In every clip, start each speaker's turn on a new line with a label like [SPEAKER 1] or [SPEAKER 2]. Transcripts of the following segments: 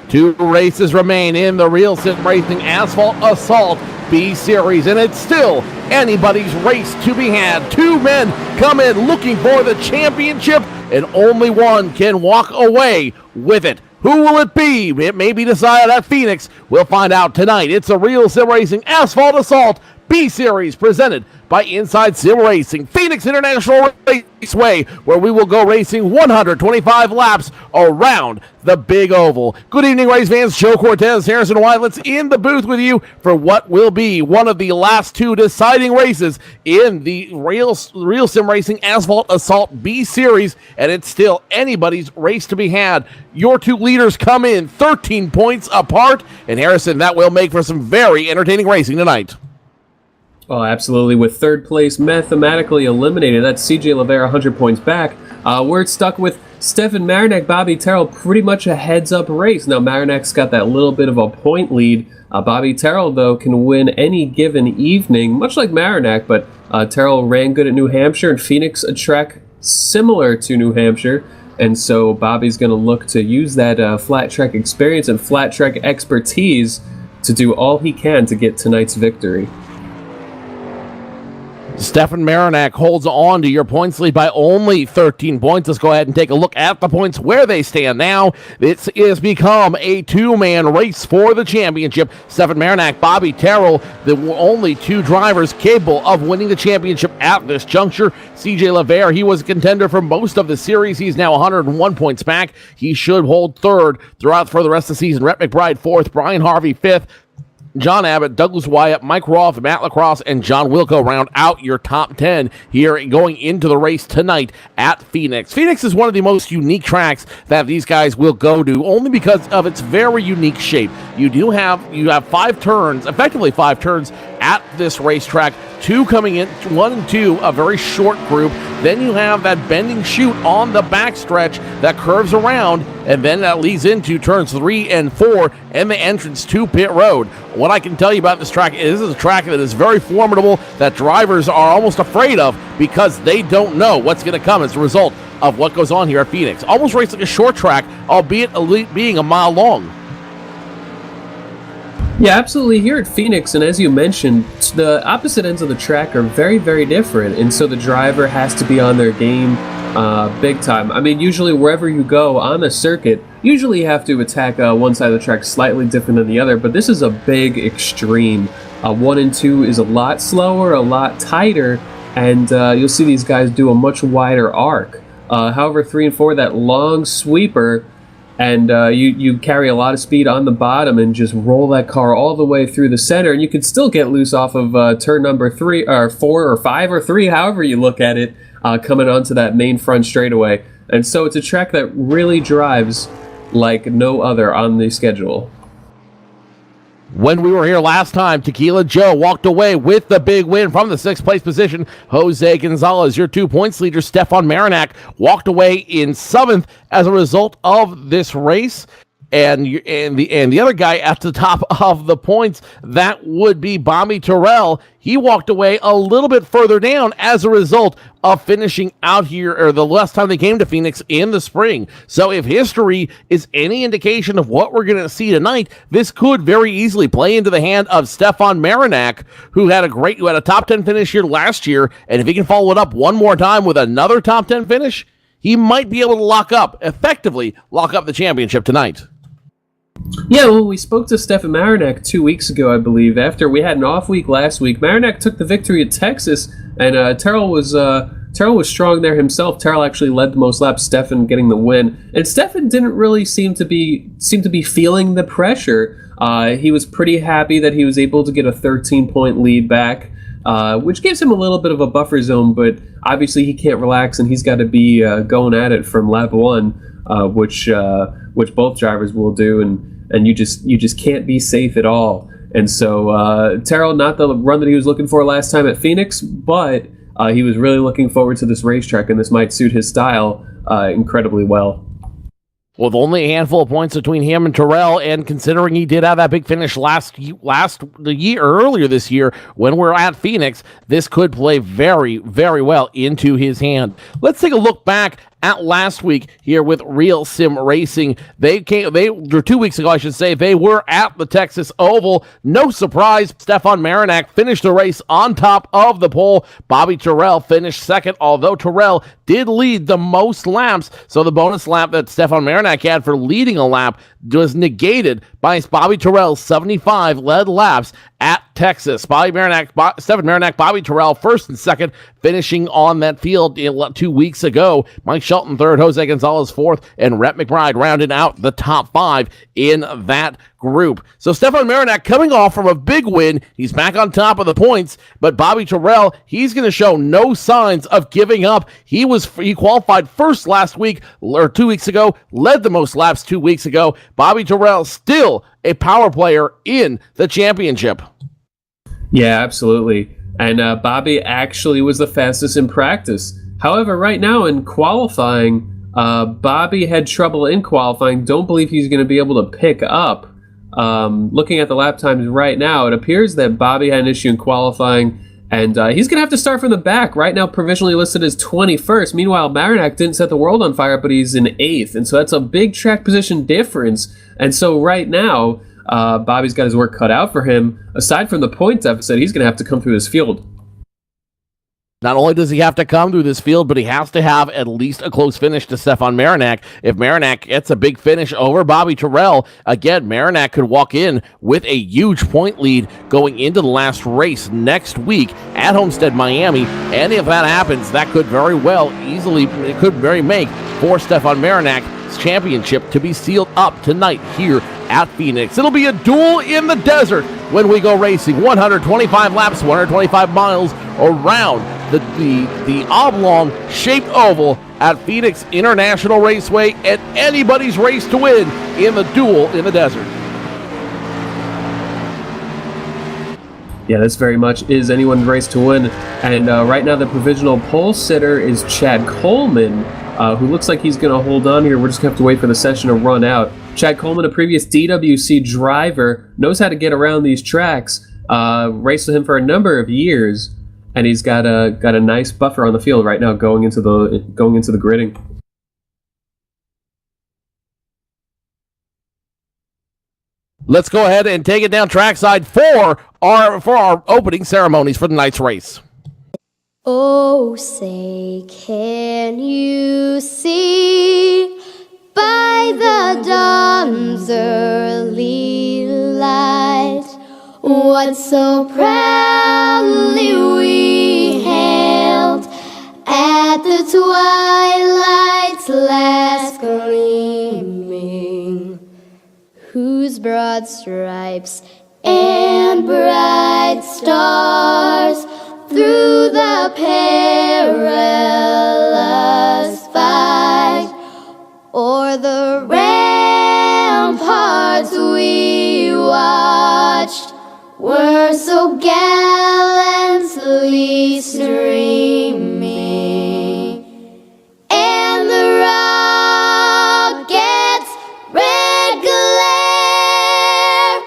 [SPEAKER 1] Two races remain in the Real Sim Racing Asphalt Assault B Series, and it's still anybody's race to be had. Two men come in looking for the championship, and only one can walk away with it. Who will it be? It may be decided at Phoenix. We'll find out tonight. It's a Real Sim Racing Asphalt Assault B Series presented by Inside Sim Racing, Phoenix International Raceway, where we will go racing 125 laps around the Big Oval. Good evening, race fans. Joe Cortez, Harrison Weilet's in the booth with you for what will be one of the last two deciding races in the Real Sim Racing Asphalt Assault B Series, and it's still anybody's race to be had. Your two leaders come in 13 points apart, and Harrison, that will make for some very entertaining racing tonight.
[SPEAKER 2] Oh, absolutely. With third place mathematically eliminated, that's CJ Lavera 100 points back. We're stuck with Stefan Marinak, Bobby Terrell, pretty much a heads-up race. Now, Marinak's got that little bit of a point lead. Bobby Terrell, though, can win any given evening, much like Marinak, but Terrell ran good at New Hampshire, and Phoenix, a track similar to New Hampshire. And so Bobby's going to look to use that flat track experience and flat track expertise to do all he can to get tonight's victory.
[SPEAKER 1] Stefan Marinak holds on to your points lead by only 13 points. Let's go ahead and take a look at the points where they stand now. This has become a two-man race for the championship. Stefan Marinak, Bobby Terrell, the only two drivers capable of winning the championship at this juncture. CJ Lavere, he was a contender for most of the series. He's now 101 points back. He should hold third throughout for the rest of the season. Rhett McBride fourth, Brian Harvey fifth. John Abbott, Douglas Wyatt, Mike Roth, Matt Lacrosse, and John Wilco round out your top 10 here going into the race tonight at Phoenix. Phoenix is one of the most unique tracks that these guys will go to, only because of its very unique shape. You have 5 turns, effectively 5 turns at this racetrack, 2 coming in, 1 and 2, a very short group. Then you have that bending chute on the backstretch that curves around, and then that leads into turns 3 and 4 and the entrance to pit road. What I can tell you about this track is this is a track that is very formidable, that drivers are almost afraid of because they don't know what's going to come as a result of what goes on here at Phoenix. Almost raced like a short track, albeit being a mile long.
[SPEAKER 2] Yeah, absolutely. Here at Phoenix, and as you mentioned, the opposite ends of the track are very, very different, and so the driver has to be on their game big time. I mean, usually wherever you go on the circuit, usually you have to attack one side of the track slightly different than the other, but this is a big extreme. 1 and 2 is a lot slower, a lot tighter, and you'll see these guys do a much wider arc. However, 3 and 4, that long sweeper, and you carry a lot of speed on the bottom and just roll that car all the way through the center, and you can still get loose off of turn number 3 or 4 or 5 or 3, however you look at it, coming onto that main front straightaway. And so it's a track that really drives like no other on the schedule.
[SPEAKER 1] When we were here last time, Tequila Joe walked away with the big win from the 6th place position. Jose Gonzalez, your 2 points leader, Stefan Marinak, walked away in 7th as a result of this race. And the other guy at the top of the points, that would be Bobby Terrell. He walked away a little bit further down as a result of finishing out here, or the last time they came to Phoenix in the spring. So if history is any indication of what we're going to see tonight, this could very easily play into the hand of Stefan Marinak, who had a top 10 finish here last year, and if he can follow it up one more time with another top 10 finish, he might be able to effectively lock up the championship tonight.
[SPEAKER 2] Yeah, well, we spoke to Stefan Marinak 2 weeks ago, I believe. After we had an off week last week, Marinak took the victory at Texas, and Terrell was strong there himself. Terrell actually led the most laps, Stefan getting the win. And Stefan didn't really seem to be feeling the pressure. He was pretty happy that he was able to get a 13-point lead back, which gives him a little bit of a buffer zone, but obviously he can't relax, and he's got to be going at it from lap 1, which both drivers will do, and you just can't be safe at all. And so Terrell, not the run that he was looking for last time at Phoenix, but he was really looking forward to this racetrack, and this might suit his style incredibly well.
[SPEAKER 1] With only a handful of points between him and Terrell, and considering he did have that big finish earlier this year when we're at Phoenix, this could play very, very well into his hand. Let's take a look back at last week here with Real Sim Racing. They 2 weeks ago, I should say, they were at the Texas Oval. No surprise, Stefan Marinak finished the race on top of the pole. Bobby Terrell finished second, although Terrell did lead the most laps. So the bonus lap that Stefan Marinak had for leading a lap was negated by Bobby Terrell's 75 led laps at Texas. Stefan Marinak, Bobby Terrell first and second, finishing on that field 2 weeks ago. Mike Shelton third, Jose Gonzalez fourth, and Rhett McBride rounded out the top 5 in that group. So Stefan Marinak coming off from a big win. He's back on top of the points, but Bobby Terrell, he's going to show no signs of giving up. He qualified first last week or 2 weeks ago, led the most laps 2 weeks ago. Bobby Terrell still a power player in the championship.
[SPEAKER 2] Yeah, absolutely. And Bobby actually was the fastest in practice. However, right now in qualifying, Bobby had trouble in qualifying. Don't believe he's going to be able to pick up. Looking at the lap times right now, it appears that Bobby had an issue in qualifying, and he's going to have to start from the back. Right now, provisionally listed as 21st. Meanwhile, Marinak didn't set the world on fire, but he's in 8th, and so that's a big track position difference. And so right now, Bobby's got his work cut out for him. Aside from the point deficit, he's going to have to come through this field.
[SPEAKER 1] Not only does he have to come through this field, but he has to have at least a close finish to Stefan Marinak. If Marinak gets a big finish over Bobby Terrell, again, Marinak could walk in with a huge point lead going into the last race next week at Homestead, Miami. And if that happens, that could very well it could very make for Stefan Marinak's championship to be sealed up tonight here at Phoenix. It'll be a duel in the desert when we go racing. 125 laps, 125 miles around the oblong shaped oval at Phoenix International Raceway, and anybody's race to win in the duel in the desert.
[SPEAKER 2] Yeah, this very much is anyone's race to win. And right now the provisional pole sitter is Chad Coleman, who looks like he's going to hold on here. We're just going to have to wait for the session to run out. Chad Coleman, a previous DWC driver, knows how to get around these tracks. Raced with him for a number of years, and he's got a nice buffer on the field right now going into the gridding.
[SPEAKER 1] Let's go ahead and take it down trackside for our opening ceremonies for the night's race.
[SPEAKER 3] Oh, say, can you see by the dawn's early light what so proudly we hailed at the twilight's last gleaming, whose broad stripes and bright stars through the perilous fight o'er the ramparts we watched were so gallantly streaming, and the rocket's red glare,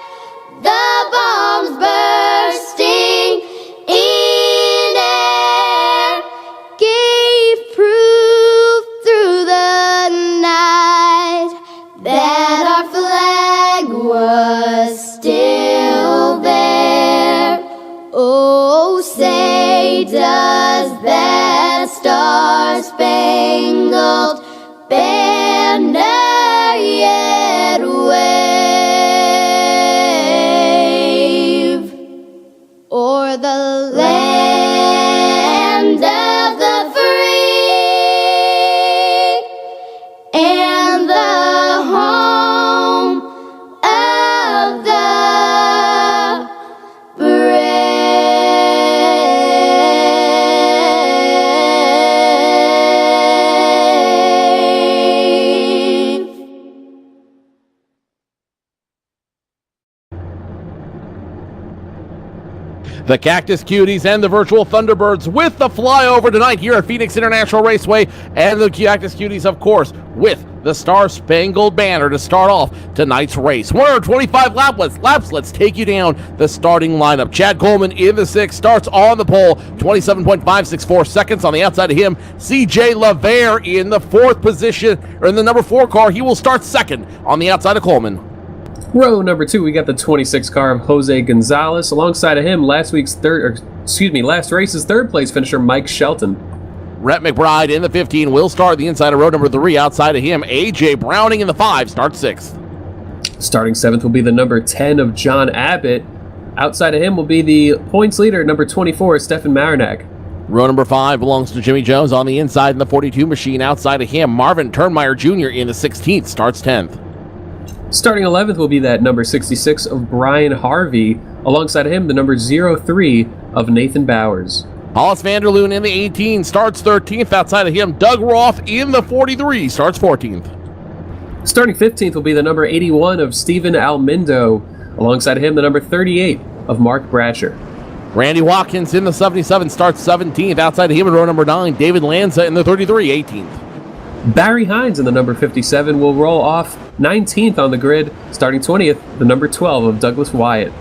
[SPEAKER 3] the bombs bursting in air, gave proof through the night that our flag was still there. Oh, say, does that star-spangled banner yet wave o'er the land of the free and the home of the brave?
[SPEAKER 1] The Cactus Cuties and the Virtual Thunderbirds with the flyover tonight here at Phoenix International Raceway, and the Cactus Cuties, of course, with the Star Spangled Banner to start off tonight's race. 125 laps. Let's take you down the starting lineup. Chad Coleman in the 6 starts on the pole, 27.564 seconds. On the outside of him, CJ LaVere in the 4th position, or in the number 4 car. He will start second on the outside of Coleman.
[SPEAKER 2] Row number 2, we got the 26 car of Jose Gonzalez. Alongside of him, last race's 3rd place finisher Mike Shelton.
[SPEAKER 1] Rhett McBride in the 15 will start the inside of row number 3. Outside of him, AJ Browning in the 5 starts 6th.
[SPEAKER 2] Starting 7th will be the number 10 of John Abbott. Outside of him will be the points leader, number 24, Stefan Marinac.
[SPEAKER 1] Row number 5 belongs to Jimmy Jones on the inside in the 42 machine. Outside of him, Marvin Turnmeyer Jr. in the 16th starts 10th.
[SPEAKER 2] Starting 11th will be that number 66 of Brian Harvey. Alongside of him, the number 03 of Nathan Bowers.
[SPEAKER 1] Hollis Vanderloon in the 18 starts 13th. Outside of him, Doug Roth in the 43 starts 14th.
[SPEAKER 2] Starting 15th will be the number 81 of Steven Almindo. Alongside of him, the number 38 of Mark Bratcher.
[SPEAKER 1] Randy Watkins in the 77 starts 17th. Outside of him in row number 9, David Lanza in the 33, 18th.
[SPEAKER 2] Barry Hines in the number 57 will roll off 19th on the grid. Starting 20th, the number 12 of Douglas Wyatt.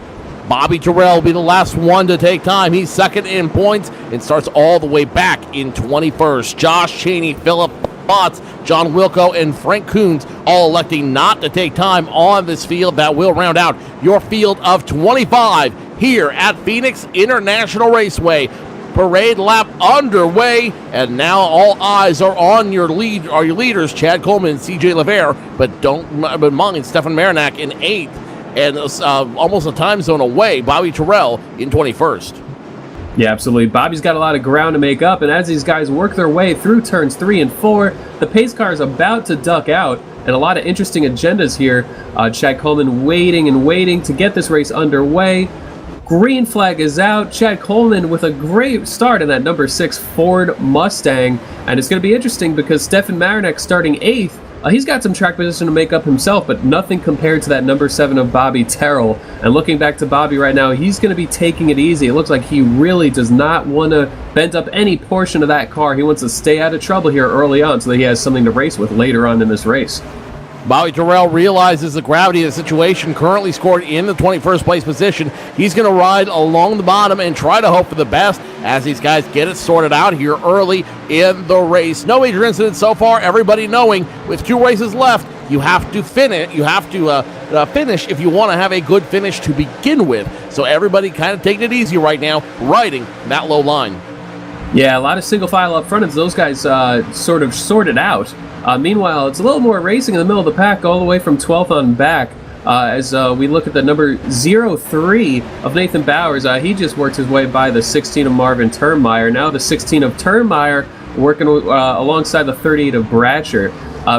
[SPEAKER 1] Bobby Terrell will be the last one to take time. He's second in points and starts all the way back in 21st. Josh Cheney, Philip Potts, John Wilco, and Frank Coons all electing not to take time on this field. That will round out your field of 25 here at Phoenix International Raceway. Parade lap underway, and now all eyes are on your leaders, Chad Coleman and CJ LaVere, but mind Stefan Marinac in 8th, and almost a time zone away, Bobby Terrell in 21st.
[SPEAKER 2] Yeah, absolutely. Bobby's got a lot of ground to make up, and as these guys work their way through turns 3 and 4, the pace car is about to duck out, and a lot of interesting agendas here. Chad Coleman waiting to get this race underway. Green flag is out. Chad Coleman with a great start in that number 6 Ford Mustang. And it's going to be interesting because Stefan Marinac starting 8th. He's got some track position to make up himself, but nothing compared to that number 7 of Bobby Terrell. And looking back to Bobby right now, he's going to be taking it easy. It looks like he really does not want to bend up any portion of that car. He wants to stay out of trouble here early on so that he has something to race with later on in this race.
[SPEAKER 1] Bobby Terrell realizes the gravity of the situation, currently scored in the 21st place position. He's going to ride along the bottom and try to hope for the best as these guys get it sorted out here early in the race. No major incidents so far. Everybody knowing with 2 races left, you have to finish. You have to finish if you want to have a good finish to begin with. So everybody kind of taking it easy right now, riding that low line.
[SPEAKER 2] Yeah, a lot of single file up front as those guys sort of sorted out. Meanwhile, it's a little more racing in the middle of the pack all the way from 12th on back. As we look at the number 03 of Nathan Bowers, he just worked his way by the 16 of Marvin Turnmeyer. Now the 16 of Turnmeyer working alongside the 38 of Bratcher.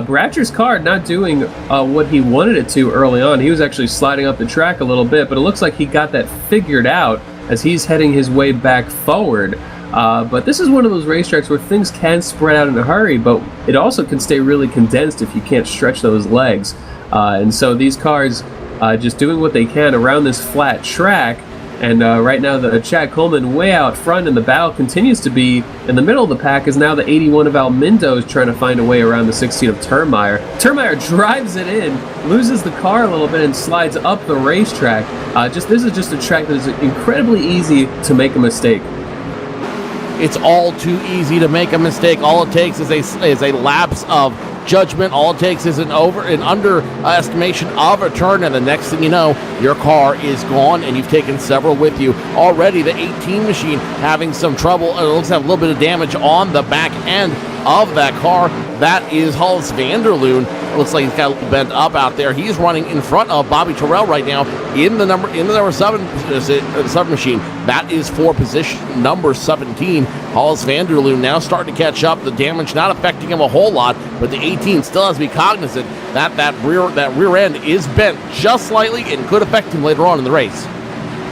[SPEAKER 2] Bratcher's car not doing what he wanted it to early on. He was actually sliding up the track a little bit, but it looks like he got that figured out as he's heading his way back forward. But this is one of those racetracks where things can spread out in a hurry, but it also can stay really condensed if you can't stretch those legs. And so these cars just doing what they can around this flat track. And right now, the Chad Coleman way out front, and the battle continues to be in the middle of the pack. Is now the 81 of Almindo is trying to find a way around the 16 of Turnmeyer. Turnmeyer drives it in, loses the car a little bit, and slides up the racetrack. This is just a track that is incredibly easy to make a mistake.
[SPEAKER 1] It's all too easy to make a mistake. All it takes is a lapse of judgment. All it takes is an underestimation of a turn, and the next thing you know, your car is gone, and you've taken several with you. Already, the 18 machine having some trouble. It looks to have a little bit of damage on the back end of that car. That is Hollis Vanderloon. It looks like he's got a little bent up out there. He's running in front of Bobby Terrell right now in the number 7 machine. That is for position number 17. Hollis Vanderloon now starting to catch up. The damage not affecting him a whole lot, but the 18 still has to be cognizant that rear end is bent just slightly and could affect him later on in the race.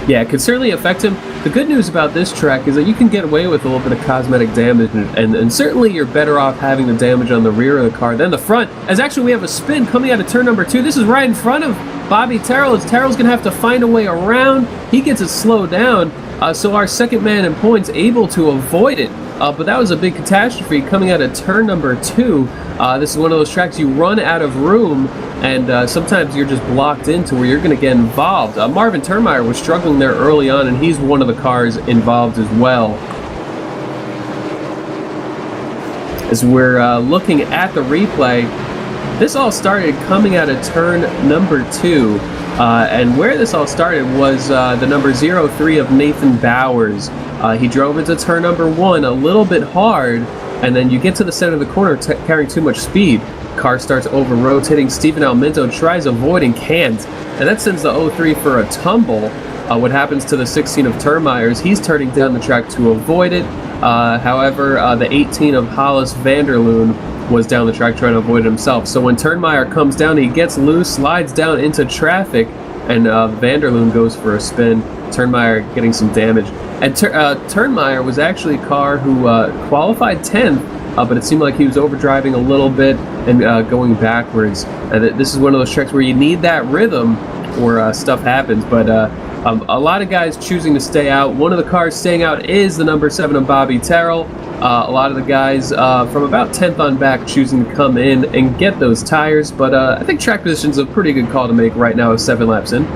[SPEAKER 2] Yeah, it could certainly affect him. The good news about this track is that you can get away with a little bit of cosmetic damage, and certainly you're better off having the damage on the rear of the car than the front. As actually we have a spin coming out of turn number 2. This is right in front of Bobby Terrell, as Terrell's going to have to find a way around. He gets it slowed down, So our second man in points able to avoid it. But that was a big catastrophe coming out of turn number 2. This is one of those tracks you run out of room, and sometimes you're just blocked into where you're going to get involved. Marvin Turnmeyer was struggling there early on, and he's one of the cars involved as well. As we're looking at the replay, this all started coming out of turn number 2. And where this all started was the number 03 of Nathan Bowers. He drove into turn number 1 a little bit hard, and then you get to the center of the corner carrying too much speed. Car starts over-rotating. Steven Alminto tries avoiding, can't. And that sends the 03 for a tumble. What happens to the 16 of Turnmeyer's? He's turning down the track to avoid it. However, the 18 of Hollis Vanderloon was down the track trying to avoid it himself. So when Turnmeyer comes down, he gets loose, slides down into traffic, and Vanderloon goes for a spin. Turnmeyer getting some damage. And Turnmeyer was actually a car who qualified 10th, but it seemed like he was overdriving a little bit and going backwards. And this is one of those tracks where you need that rhythm or stuff happens. But a lot of guys choosing to stay out. One of the cars staying out is the number 7 of Bobby Terrell. A lot of the guys from about 10th on back choosing to come in and get those tires. But I think track position's a pretty good call to make right now with 7 laps in.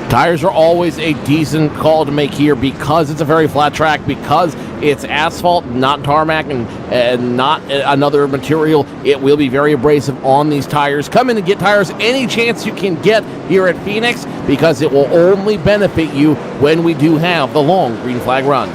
[SPEAKER 1] Tires are always a decent call to make here because it's a very flat track, because it's asphalt, not tarmac, and not another material. It will be very abrasive on these tires. Come in and get tires any chance you can get here at Phoenix, because it will only benefit you when we do have the long green flag run.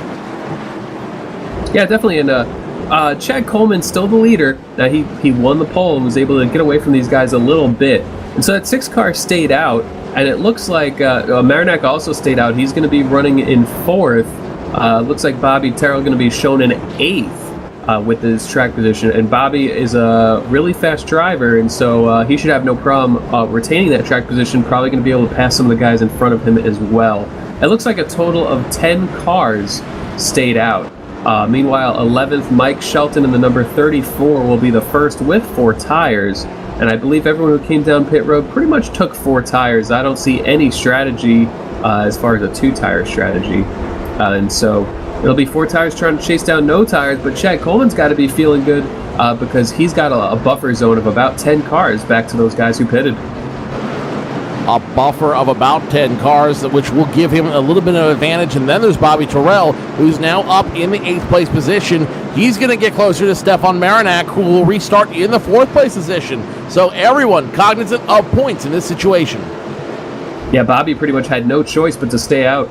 [SPEAKER 2] Yeah, definitely. And Chad Coleman still the leader. He won the pole and was able to get away from these guys a little bit. And so that 6 car stayed out. And it looks like Marinac also stayed out. He's going to be running in 4th. Looks like Bobby Terrell going to be shown in 8th with his track position. And Bobby is a really fast driver, and so he should have no problem retaining that track position. Probably going to be able to pass some of the guys in front of him as well. It looks like a total of 10 cars stayed out. Meanwhile, 11th, Mike Shelton in the number 34 will be the first with 4 tires. And I believe everyone who came down pit road pretty much took 4 tires. I don't see any strategy as far as a 2-tire strategy. And so it'll be 4 tires trying to chase down no tires. But Chad Coleman's got to be feeling good because he's got a buffer zone of about 10 cars back to those guys who pitted.
[SPEAKER 1] A buffer of about 10 cars, which will give him a little bit of advantage. And then there's Bobby Terrell, who's now up in the 8th place position. He's going to get closer to Stefan Marinac, who will restart in the 4th place position. So everyone cognizant of points in this situation.
[SPEAKER 2] Yeah, Bobby pretty much had no choice but to stay out.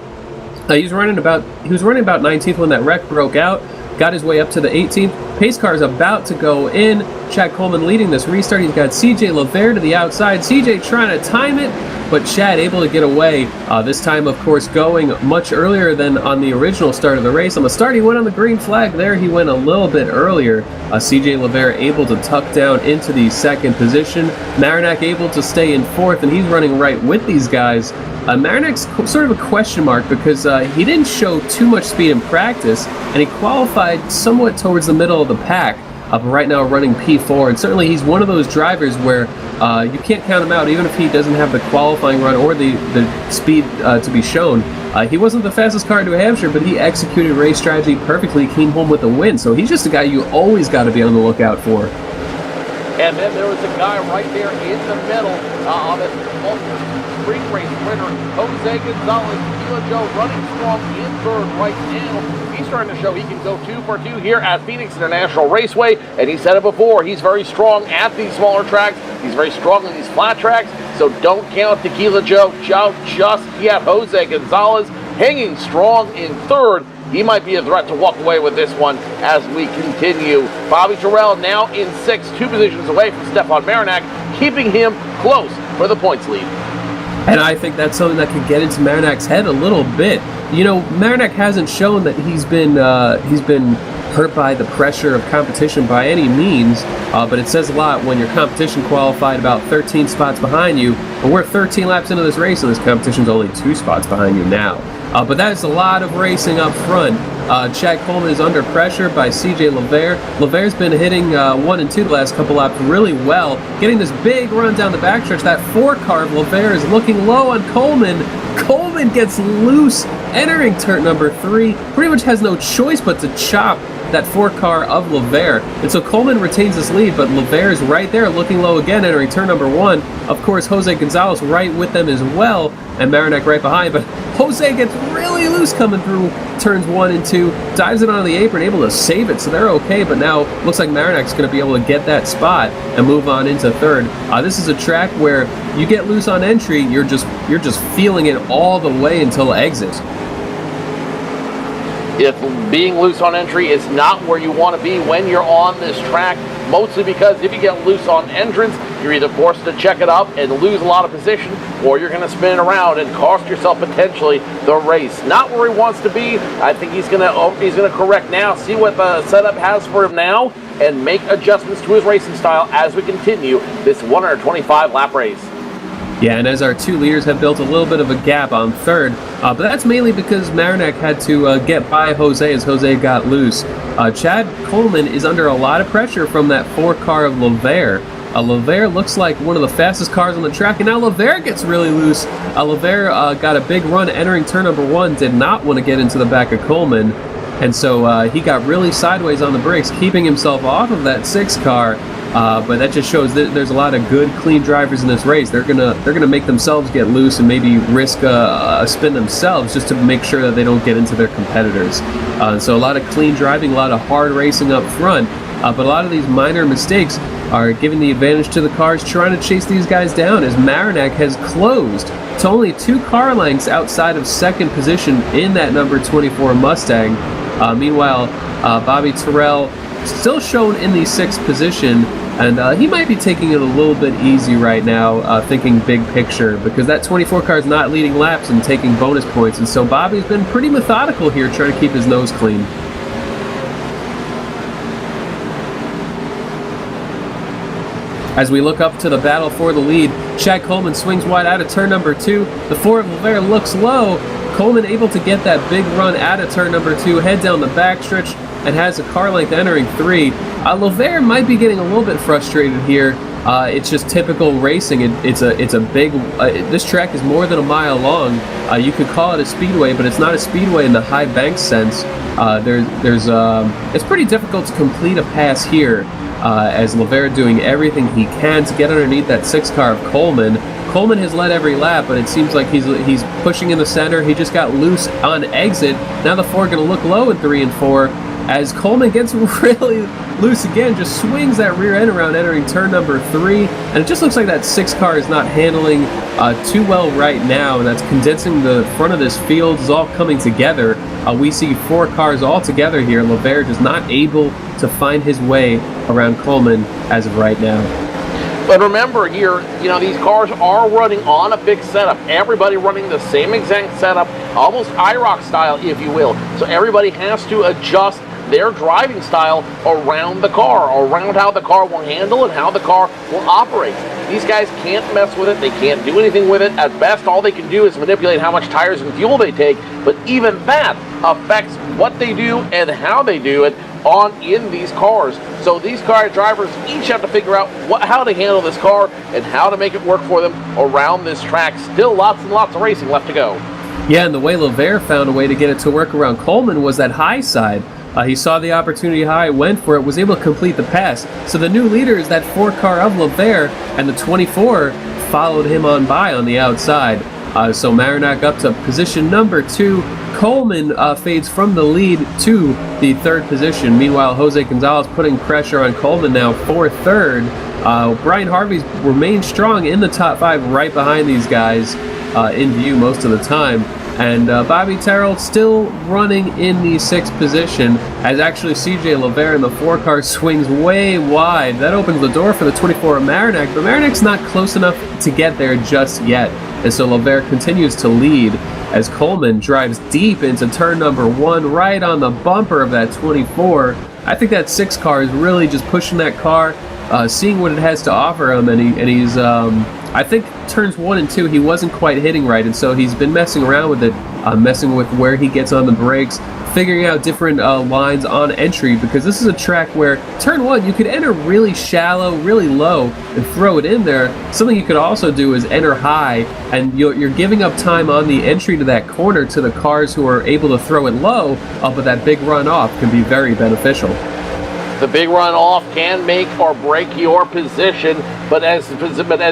[SPEAKER 2] He was running about 19th when that wreck broke out. Got his way up to the 18th. Pace car is about to go in. Chad Coleman leading this restart. He's got CJ LaVere to the outside. CJ trying to time it, but Chad able to get away. This time, of course, going much earlier than on the original start of the race. On the start, he went on the green flag. There, he went a little bit earlier. CJ LaVere able to tuck down into the 2nd position. Marinac able to stay in 4th, and he's running right with these guys. Marinac's sort of a question mark because he didn't show too much speed in practice, and he qualified somewhat towards the middle of the pack. But right now running P4, and certainly he's one of those drivers where you can't count him out even if he doesn't have the qualifying run or the speed to be shown. He wasn't the fastest car in New Hampshire, but he executed race strategy perfectly, came home with a win. So he's just a guy you always got to be on the lookout for.
[SPEAKER 1] And then there was a guy right there in the middle of it. Spring race winner, Jose Gonzalez. Kilo Joe running strong in 3rd right now. He's trying to show he can go 2 for 2 here at Phoenix International Raceway. And he said it before, he's very strong at these smaller tracks. He's very strong in these flat tracks. So don't count Tequila Joe just yet. Jose Gonzalez hanging strong in 3rd. He might be a threat to walk away with this one as we continue. Bobby Terrell now in 6th, 2 positions away from Stefan Marinac, keeping him close for the points lead.
[SPEAKER 2] And I think that's something that could get into Marinac's head a little bit. You know, Marinac hasn't shown that he's been hurt by the pressure of competition by any means, but it says a lot when your competition qualified about 13 spots behind you, but we're 13 laps into this race and this competition's only 2 spots behind you now. But that is a lot of racing up front. Chad Coleman is under pressure by CJ LeVere. LeVere's been hitting 1 and 2 the last couple laps really well, getting this big run down the backstretch. That 4 car of LeVere is looking low on Coleman. Coleman gets loose entering turn number 3. Pretty much has no choice but to chop that 4 car of LeVere. And so Coleman retains this lead, but LeVere is right there looking low again entering turn number 1. Of course, Jose Gonzalez right with them as well, and Marinak right behind, but Jose gets really loose coming through turns 1 and 2, dives it onto the apron, able to save it, so they're okay, but now looks like Marinak's going to be able to get that spot and move on into third. This is a track where you get loose on entry, you're just feeling it all the way until exit.
[SPEAKER 1] If being loose on entry is not where you want to be when you're on this track, mostly because if you get loose on entrance, you're either forced to check it up and lose a lot of position, or you're going to spin it around and cost yourself potentially the race. Not where he wants to be. I think he's going to correct now, see what the setup has for him now, and make adjustments to his racing style as we continue this 125 lap race.
[SPEAKER 2] Yeah, and as our 2 leaders have built a little bit of a gap on third, but that's mainly because Marinak had to get by Jose as Jose got loose. Chad Coleman is under a lot of pressure from that 4 car of LeVere. LeVere looks like one of the fastest cars on the track, and now LeVere gets really loose. LeVere got a big run entering turn number 1, did not want to get into the back of Coleman, and so he got really sideways on the brakes, keeping himself off of that 6 car. But that just shows that there's a lot of good, clean drivers in this race. They're gonna make themselves get loose and maybe risk a spin themselves just to make sure that they don't get into their competitors. So a lot of clean driving, a lot of hard racing up front. But a lot of these minor mistakes are giving the advantage to the cars trying to chase these guys down, as Marinak has closed to only 2 car lengths outside of second position in that number 24 Mustang. Meanwhile, Bobby Terrell still shown in the 6th position, and he might be taking it a little bit easy right now, thinking big picture, because that 24 car is not leading laps and taking bonus points, and so Bobby's been pretty methodical here trying to keep his nose clean. As we look up to the battle for the lead, Chad Coleman swings wide out of turn number 2. The 4 of LeVere looks low. Coleman able to get that big run out of turn number 2, head down the backstretch, and has a car length entering 3. LeVere might be getting a little bit frustrated here. It's just typical racing. It's a big. This track is more than a mile long. You could call it a speedway, but it's not a speedway in the high bank sense. It's pretty difficult to complete a pass here, as LeVere doing everything he can to get underneath that 6 car of Coleman. Coleman has led every lap, but it seems like he's pushing in the center. He just got loose on exit. Now the 4 going to look low in 3 and 4. As Coleman gets really loose again, just swings that rear end around entering turn number 3, and it just looks like that 6 car is not handling too well right now, and that's condensing the front of this field. Is all coming together. We see 4 cars all together here. LeVere just not able to find his way around Coleman as of right now.
[SPEAKER 1] But remember here, these cars are running on a fixed setup. Everybody running the same exact setup, almost IROC style, if you will. So everybody has to adjust their driving style around the car, around how the car will handle and how the car will operate. These guys can't mess with it. They can't do anything with it. At best, all they can do is manipulate how much tires and fuel they take, but even that affects what they do and how they do it in these cars. So these car drivers each have to figure out how to handle this car and how to make it work for them around this track. Still lots and lots of racing left to go.
[SPEAKER 2] Yeah, and the way LeVere found a way to get it to work around Coleman was that high side. He saw the opportunity high, went for it, was able to complete the pass. So the new leader is that 4 car of LeVere, and the 24 followed him on by on the outside. So Marinak up to position number 2. Coleman fades from the lead to the 3rd position. Meanwhile, Jose Gonzalez putting pressure on Coleman now for 3rd. Brian Harvey's remained strong in the top 5 right behind these guys in view most of the time. And Bobby Terrell still running in the 6th position, as actually CJ LeVere in the 4 car swings way wide. That opens the door for the 24 of Marinak, but Marinak's not close enough to get there just yet. And so LeVere continues to lead as Coleman drives deep into turn number 1, right on the bumper of that 24. I think that 6 car is really just pushing that car, seeing what it has to offer him, and he's I think turns 1 and 2 he wasn't quite hitting right, and so he's been messing around with it, messing with where he gets on the brakes, figuring out different lines on entry, because this is a track where turn 1 you could enter really shallow, really low, and throw it in there. Something you could also do is enter high, and you're giving up time on the entry to that corner to the cars who are able to throw it low, but that big runoff can be very beneficial.
[SPEAKER 1] The big runoff can make or break your position, but as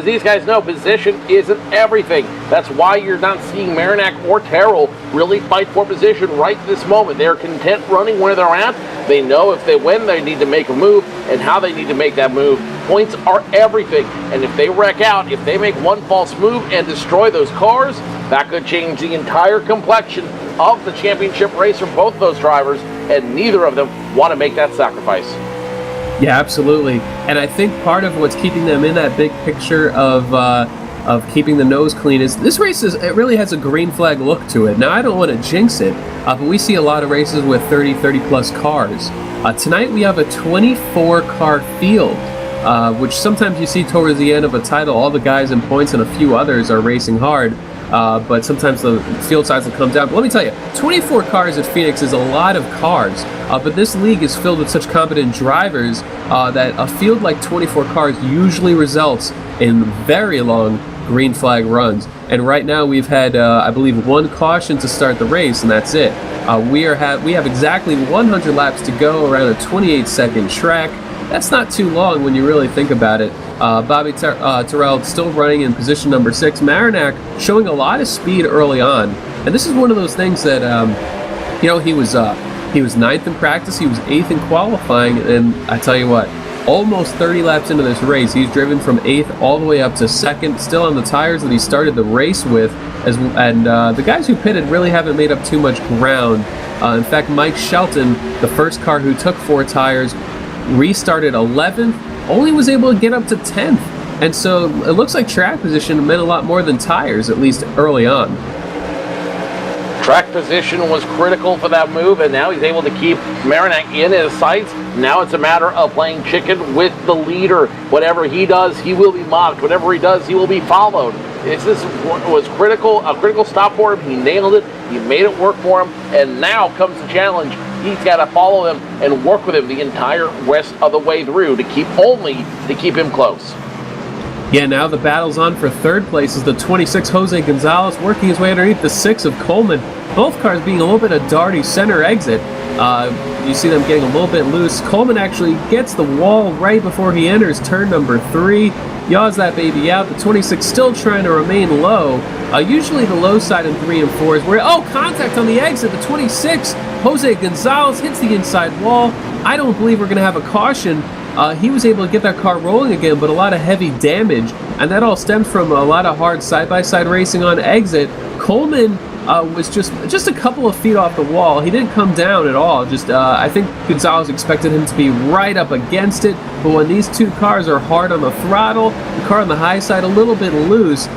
[SPEAKER 1] these guys know, position isn't everything. That's why you're not seeing Marinak or Terrell really fight for position right this moment. They're content running where they're at. They know if they win, they need to make a move, and how they need to make that move. Points are everything, and if they wreck out, if they make one false move and destroy those cars, that could change the entire complexion of the championship race for both those drivers, and neither of them want to make that sacrifice.
[SPEAKER 2] Yeah, absolutely. And I think part of what's keeping them in that big picture of keeping the nose clean is this race it really has a green flag look to it. Now, I don't want to jinx it, but we see a lot of races with 30 plus cars. Tonight we have a 24-car field, which sometimes you see towards the end of a title, all the guys in points and a few others are racing hard. But sometimes the field size will come down. But let me tell you, 24 cars at Phoenix is a lot of cars. But this league is filled with such competent drivers that a field like 24 cars usually results in very long green flag runs. And right now we've had, I believe, one caution to start the race, and that's it. We have exactly 100 laps to go around a 28-second track. That's not too long when you really think about it. Bobby Terrell still running in position number 6. Marinak showing a lot of speed early on, and this is one of those things that he was 9th in practice, he was 8th in qualifying, and I tell you what, almost 30 laps into this race, he's driven from 8th all the way up to 2nd, still on the tires that he started the race with, and the guys who pitted really haven't made up too much ground. In fact, Mike Shelton, the first car who took 4 tires, restarted 11th, only was able to get up to 10th. And so it looks like track position meant a lot more than tires, at least early on.
[SPEAKER 1] Track position was critical for that move, and now he's able to keep Marinak in his sights. Now it's a matter of playing chicken with the leader. Whatever he does, he will be mocked. Whatever he does, he will be followed. This was a critical stop for him. He nailed it. He made it work for him, and now comes the challenge. He's got to follow him and work with him the entire rest of the way through to keep him close.
[SPEAKER 2] Yeah, now the battle's on for 3rd place as the 26 Jose Gonzalez working his way underneath the 6 of Coleman. Both cars being a little bit of darty center exit. You see them getting a little bit loose. Coleman actually gets the wall right before he enters turn number 3. Yaws that baby out. The 26 still trying to remain low. Usually the low side in 3 and 4 is where, contact on the exit. The 26, Jose Gonzalez, hits the inside wall. I don't believe we're going to have a caution. He was able to get that car rolling again, but a lot of heavy damage, and that all stemmed from a lot of hard side-by-side racing on exit. Coleman was just a couple of feet off the wall. He didn't come down at all. I think Gonzalez expected him to be right up against it, but when these two cars are hard on the throttle, the car on the high side a little bit loose,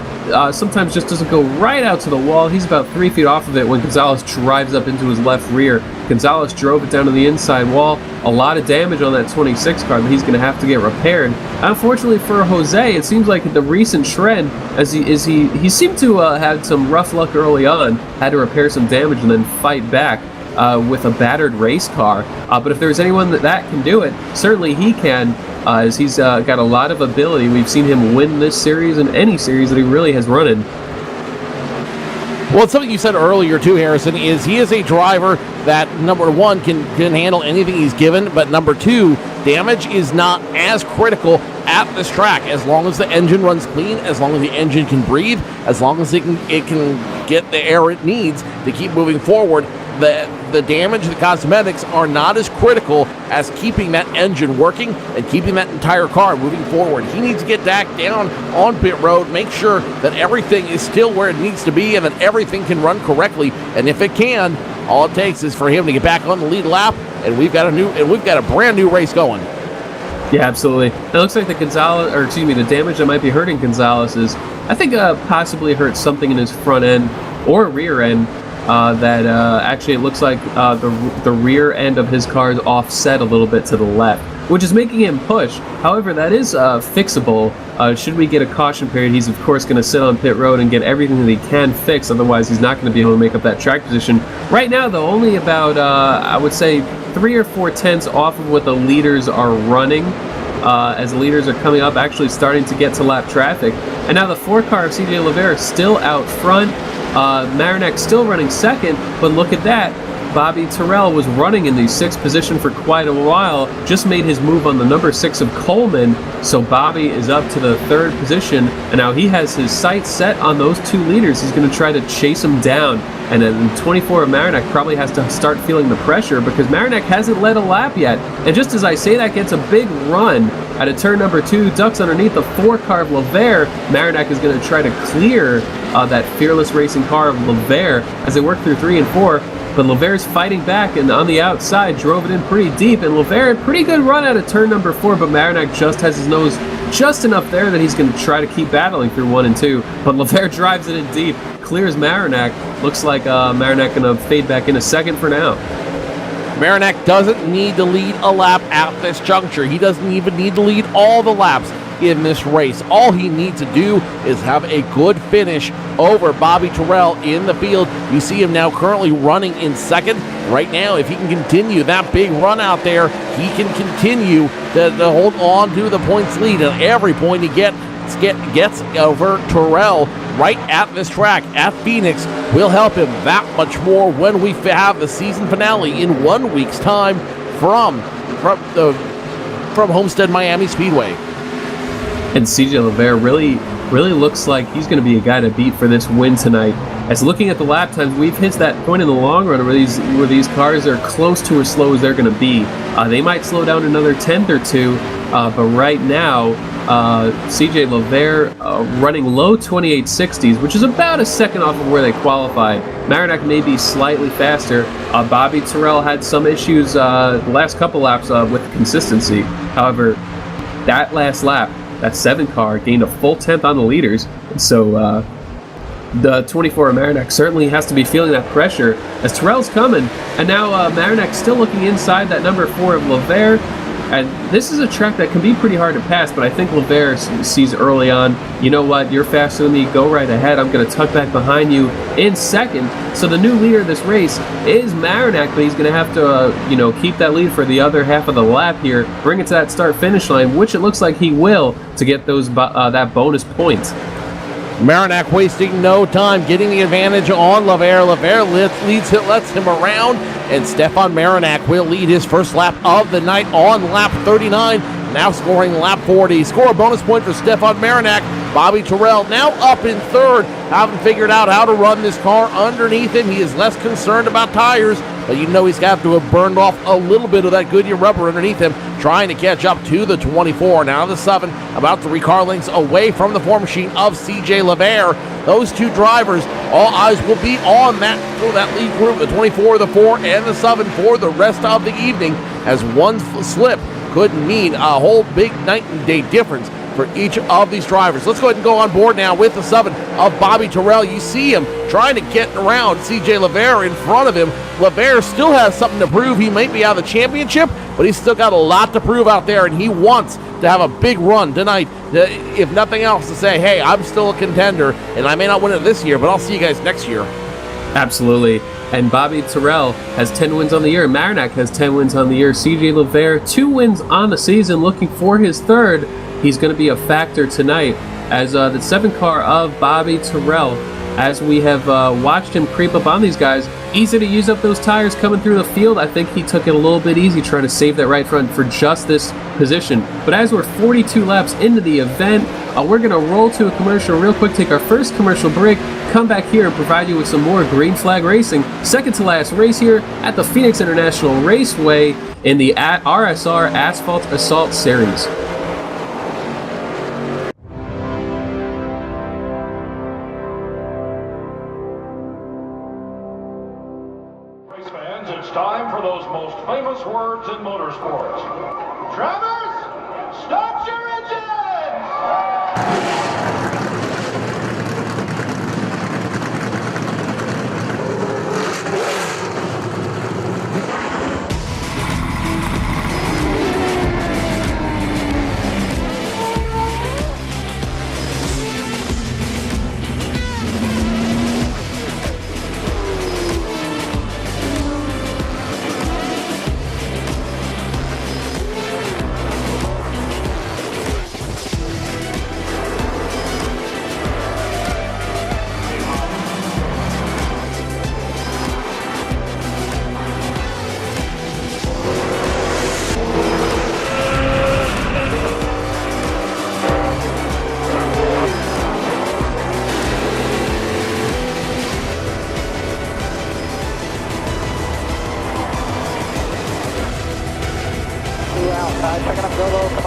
[SPEAKER 2] sometimes just doesn't go right out to the wall. He's about 3 feet off of it when Gonzalez drives up into his left rear. Gonzalez drove it down to the inside wall. A lot of damage on that 26 car that he's going to have to get repaired. Unfortunately for Jose, it seems like the recent trend, as he seemed to have some rough luck early on, had to repair some damage and then fight back with a battered race car. But if there's anyone that can do it, certainly he can. As he's got a lot of ability. We've seen him win this series and any series that he really has run in.
[SPEAKER 1] Well, it's something you said earlier too, Harrison, is he is a driver that, number one, can handle anything he's given, but number two, damage is not as critical at this track. As long as the engine runs clean, as long as the engine can breathe, as long as it can get the air it needs to keep moving forward, the damage, the cosmetics are not as critical as keeping that engine working and keeping that entire car moving forward. He needs to get back down on pit road, make sure that everything is still where it needs to be and that everything can run correctly. And if it can, all it takes is for him to get back on the lead lap, and we've got a brand new race going.
[SPEAKER 2] Yeah, absolutely. It looks like the damage that might be hurting Gonzalez is, I think, possibly hurt something in his front end or rear end. actually it looks like the rear end of his car is offset a little bit to the left, which is making him push. However, that is fixable. Should we get a caution period, he's of course going to sit on pit road and get everything that he can fix. Otherwise, he's not going to be able to make up that track position. Right now, though, only about, I would say, 3 or 4 tenths off of what the leaders are running. As the leaders are coming up, actually starting to get to lap traffic. And now the 4 car of CJ Levere is still out front. Marinak still running second, but look at that. Bobby Terrell was running in the 6th position for quite a while, just made his move on the number 6 of Coleman, so Bobby is up to the 3rd position, and now he has his sights set on those 2 leaders. He's going to try to chase them down, and then 24 of Marinak probably has to start feeling the pressure because Marinak hasn't led a lap yet, and just as I say that, gets a big run out of turn number 2, ducks underneath the 4 car of Levere. Marinak is going to try to clear that Fearless Racing car of Levere as they work through 3 and 4. But Levere's fighting back, and on the outside, drove it in pretty deep. And Levere, pretty good run out of turn number 4, but Marinak just has his nose just enough there that he's going to try to keep battling through 1 and 2. But Levere drives it in deep, clears Marinak. Looks like Marinak going to fade back in a second for now.
[SPEAKER 1] Marinak doesn't need to lead a lap at this juncture. He doesn't even need to lead all the laps in this race. All he needs to do is have a good finish over Bobby Terrell in the field. You see him now currently running in second. Right now, if he can continue that big run out there, he can continue to hold on to the points lead. And every point he gets over Terrell right at this track at Phoenix will help him that much more when we have the season finale in 1 week's time from Homestead Miami Speedway.
[SPEAKER 2] And CJ Levere really looks like he's going to be a guy to beat for this win tonight. As looking at the lap times, we've hit that point in the long run where these cars are close to as slow as they're going to be. They might slow down another tenth or two, but right now, CJ Levere running low 2860s, which is about a second off of where they qualified. Marinak may be slightly faster. Bobby Terrell had some issues the last couple laps with consistency. However, that last lap, that 7 car gained a full tenth on the leaders, and so the 24 of Marinak certainly has to be feeling that pressure as Terrell's coming, and now Marinak still looking inside that number 4 of Levere. And this is a track that can be pretty hard to pass, but I think Levere sees early on, you know what, you're faster than me, go right ahead, I'm going to tuck back behind you in second. So the new leader of this race is Marinak, but he's going to have to, keep that lead for the other half of the lap here, bring it to that start-finish line, which it looks like he will to get those that bonus point.
[SPEAKER 1] Marinak wasting no time, getting the advantage on Levere. Levere lets him around, and Stefan Marinak will lead his first lap of the night on lap 39, now scoring lap 40. Score a bonus point for Stefan Marinak. Bobby Terrell now up in third, having figured out how to run this car underneath him. He is less concerned about tires, but he's got to have burned off a little bit of that Goodyear rubber underneath him, trying to catch up to the 24. Now the 7, about 3 car lengths away from the form machine of CJ Levere. Those 2 drivers, all eyes will be on that lead group, the 24, the 4, and the 7 for the rest of the evening, as one slip could mean a whole big night and day difference for each of these drivers. Let's go ahead and go on board now with the 7 of Bobby Terrell. You see him trying to get around CJ Levere in front of him. Levere still has something to prove. He might be out of the championship, but he's still got a lot to prove out there, and he wants to have a big run tonight, if nothing else, to say, hey, I'm still a contender, and I may not win it this year, but I'll see you guys next year.
[SPEAKER 2] Absolutely. And Bobby Terrell has 10 wins on the year. Marinak has 10 wins on the year. CJ Levere, 2 wins on the season, looking for his 3rd. He's going to be a factor tonight as the 7 car of Bobby Terrell, as we have watched him creep up on these guys. Easy to use up those tires coming through the field. I think he took it a little bit easy trying to save that right front for just this position. But as we're 42 laps into the event, we're going to roll to a commercial real quick, take our first commercial break, come back here and provide you with some more green flag racing. Second to last race here at the Phoenix International Raceway in the RSR Asphalt Assault Series.
[SPEAKER 4] It's time for those most famous words in motorsports. Drivers, start your engines!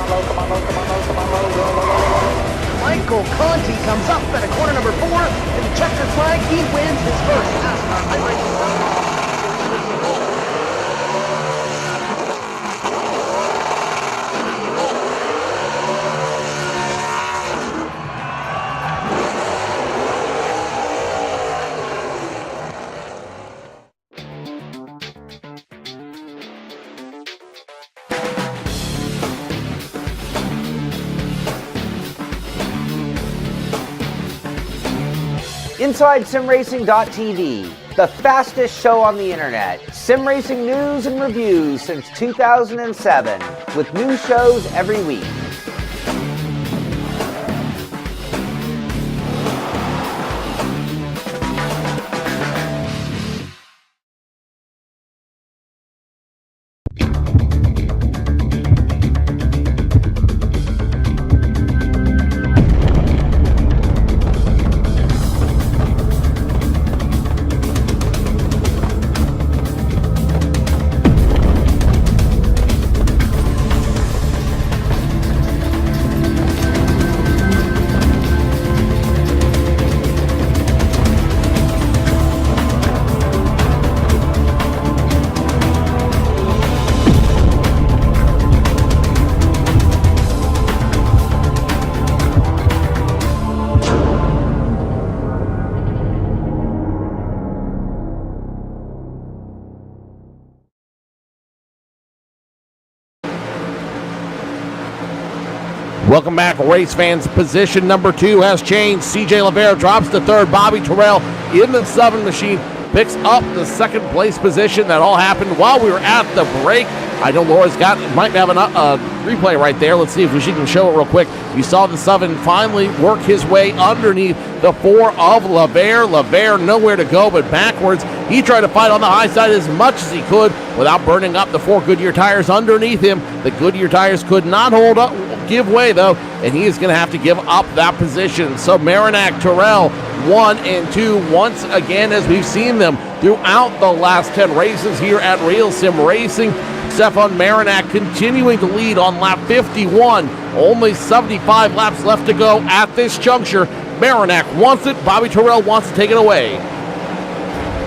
[SPEAKER 5] Michael Conti comes up at a corner number 4 in the checkered flag. He wins his first NASCAR iRacing. Inside SimRacing.tv, the fastest show on the internet. Sim racing news and reviews since 2007, with new shows every week.
[SPEAKER 1] Welcome back, race fans. Position number 2 has changed. CJ Lavere drops to 3rd. Bobby Terrell in the 7 machine picks up the 2nd place position. That all happened while we were at the break. I know Laura's might have a replay right there. Let's see if she can show it real quick. You saw the 7 finally work his way underneath the 4 of Lavere. Lavere nowhere to go but backwards. He tried to fight on the high side as much as he could without burning up the 4 Goodyear tires underneath him. The Goodyear tires could not give way though, and he is going to have to give up that position. So Marinak, Terrell, 1 and 2 once again, as we've seen them throughout the last 10 races here at Real Sim Racing. Stefan Marinak continuing to lead on lap 51. Only 75 laps left to go at this juncture. Marinak wants it. Bobby Terrell wants to take it away.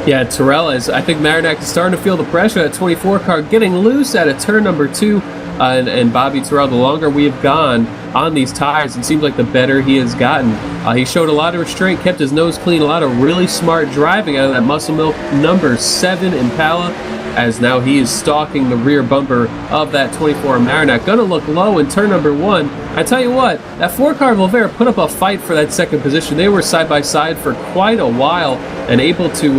[SPEAKER 2] Yeah, Terrell I think Marinak is starting to feel the pressure. That 24 car getting loose at a turn number 2. And Bobby Terrell, the longer we have gone on these tires, it seems like the better he has gotten. He showed a lot of restraint, kept his nose clean, a lot of really smart driving out of that Muscle Milk number 7 Impala, as now he is stalking the rear bumper of that 24 Marinak. Gonna look low in turn number 1. I tell you what, that 4 car Volvera put up a fight for that 2nd position. They were side by side for quite a while and able to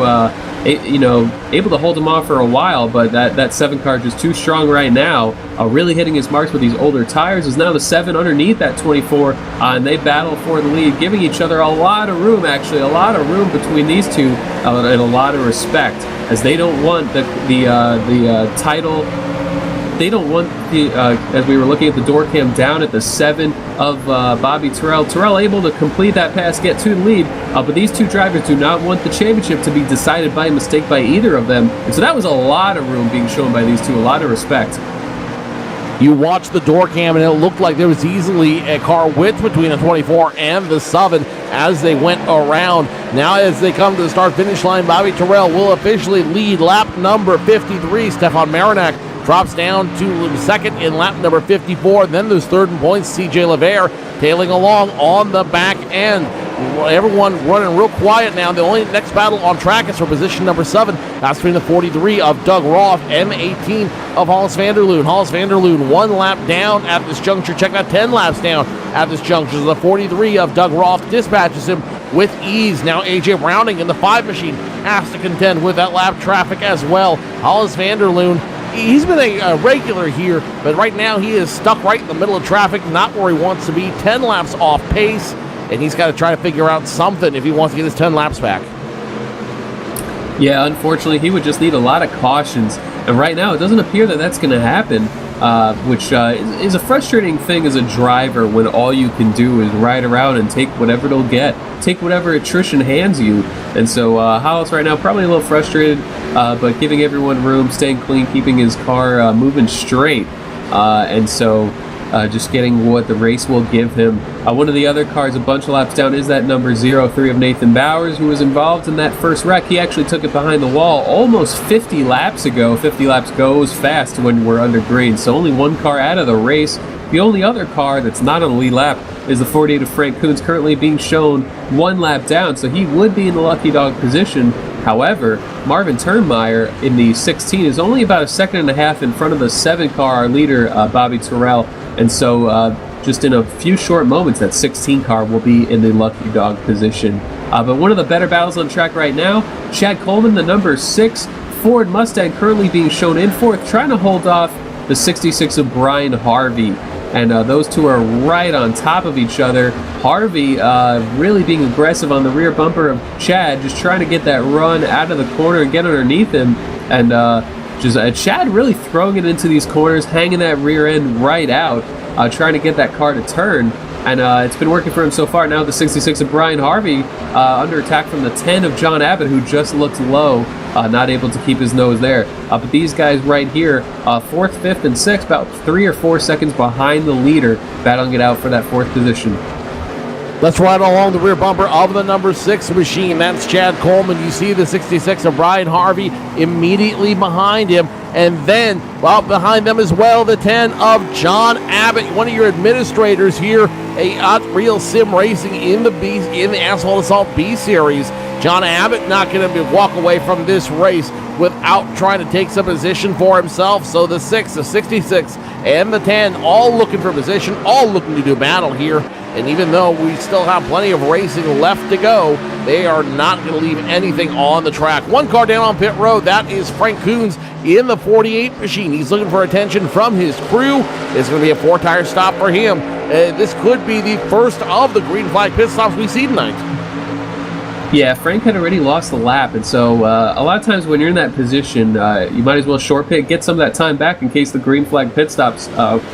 [SPEAKER 2] hold him off for a while, but that 7 car just too strong right now. Really hitting his marks with these older tires. Is now the 7 underneath that 24, and they battle for the lead, giving each other a lot of room, actually, a lot of room between these two, and a lot of respect, as they don't want the title. They don't want as we were looking at the door cam down at the 7 of Bobby Terrell. Terrell able to complete that pass, get to the lead, but these two drivers do not want the championship to be decided by a mistake by either of them. And so that was a lot of room being shown by these two, a lot of respect.
[SPEAKER 1] You watched the door cam and it looked like there was easily a car width between the 24 and the 7 as they went around. Now as they come to the start-finish line, Bobby Terrell will officially lead lap number 53. Stefan Marinak drops down to 2nd in lap number 54. Then there's 3rd in points, CJ Lavere tailing along on the back end. Everyone running real quiet now. The only next battle on track is for position number 7. That's between the 43 of Doug Roth and the 18 of Hollis Vanderloon. Hollis Vanderloon 1 lap down at this juncture. Check out 10 laps down at this juncture. The 43 of Doug Roth dispatches him with ease. Now AJ Browning in the 5 machine has to contend with that lap traffic as well. Hollis Vanderloon, he's been a regular here, but right now he is stuck right in the middle of traffic, not where he wants to be. 10 laps off pace, and he's got to try to figure out something if he wants to get his 10 laps back.
[SPEAKER 2] Yeah, unfortunately, he would just need a lot of cautions, and right now it doesn't appear that that's going to happen, which is a frustrating thing as a driver when all you can do is ride around and take whatever it'll get, take whatever attrition hands you. And so Hollis right now probably a little frustrated, but giving everyone room, staying clean, keeping his car moving straight. And so just getting what the race will give him. One of the other cars a bunch of laps down is that number 03 of Nathan Bowers, who was involved in that first wreck. He actually took it behind the wall almost 50 laps ago. 50 laps goes fast when we're under green, so only one car out of the race. The only other car that's not on the lead lap is the 48 of Frank Coons, currently being shown 1 lap down, so he would be in the lucky dog position. However, Marvin Turnmeyer in the 16 is only about a second and a half in front of the 7 car, our leader, Bobby Terrell, and so just in a few short moments, that 16 car will be in the lucky dog position. But one of the better battles on track right now, Chad Coleman, the number 6 Ford Mustang, currently being shown in 4th, trying to hold off the 66 of Brian Harvey. And those two are right on top of each other. Harvey really being aggressive on the rear bumper of Chad, just trying to get that run out of the corner and get underneath him. And Chad really throwing it into these corners, hanging that rear end right out, trying to get that car to turn. And it's been working for him so far. Now the 66 of Brian Harvey under attack from the 10 of John Abbott, who just looked low, not able to keep his nose there. But these guys right here, 4th, 5th, and 6th, about 3 or 4 seconds behind the leader, battling it out for that 4th position.
[SPEAKER 1] Let's ride along the rear bumper of the number 6 machine. That's Chad Coleman. You see the 66 of Brian Harvey immediately behind him. And then, behind them as well, the 10 of John Abbott, one of your administrators here at Real Sim Racing in the Asphalt Assault B Series. John Abbott not going to walk away from this race without trying to take some position for himself. So the 6, the 66, and the 10 all looking for position, all looking to do battle here. And even though we still have plenty of racing left to go, they are not going to leave anything on the track. One car down on pit road, that is Frank Coons in the 48 machine. He's looking for attention from his crew. It's going to be a 4-tire stop for him. This could be the first of the green flag pit stops we see tonight.
[SPEAKER 2] Yeah, Frank had already lost the lap, and so a lot of times when you're in that position, you might as well short pit, get some of that time back in case the green flag pit stops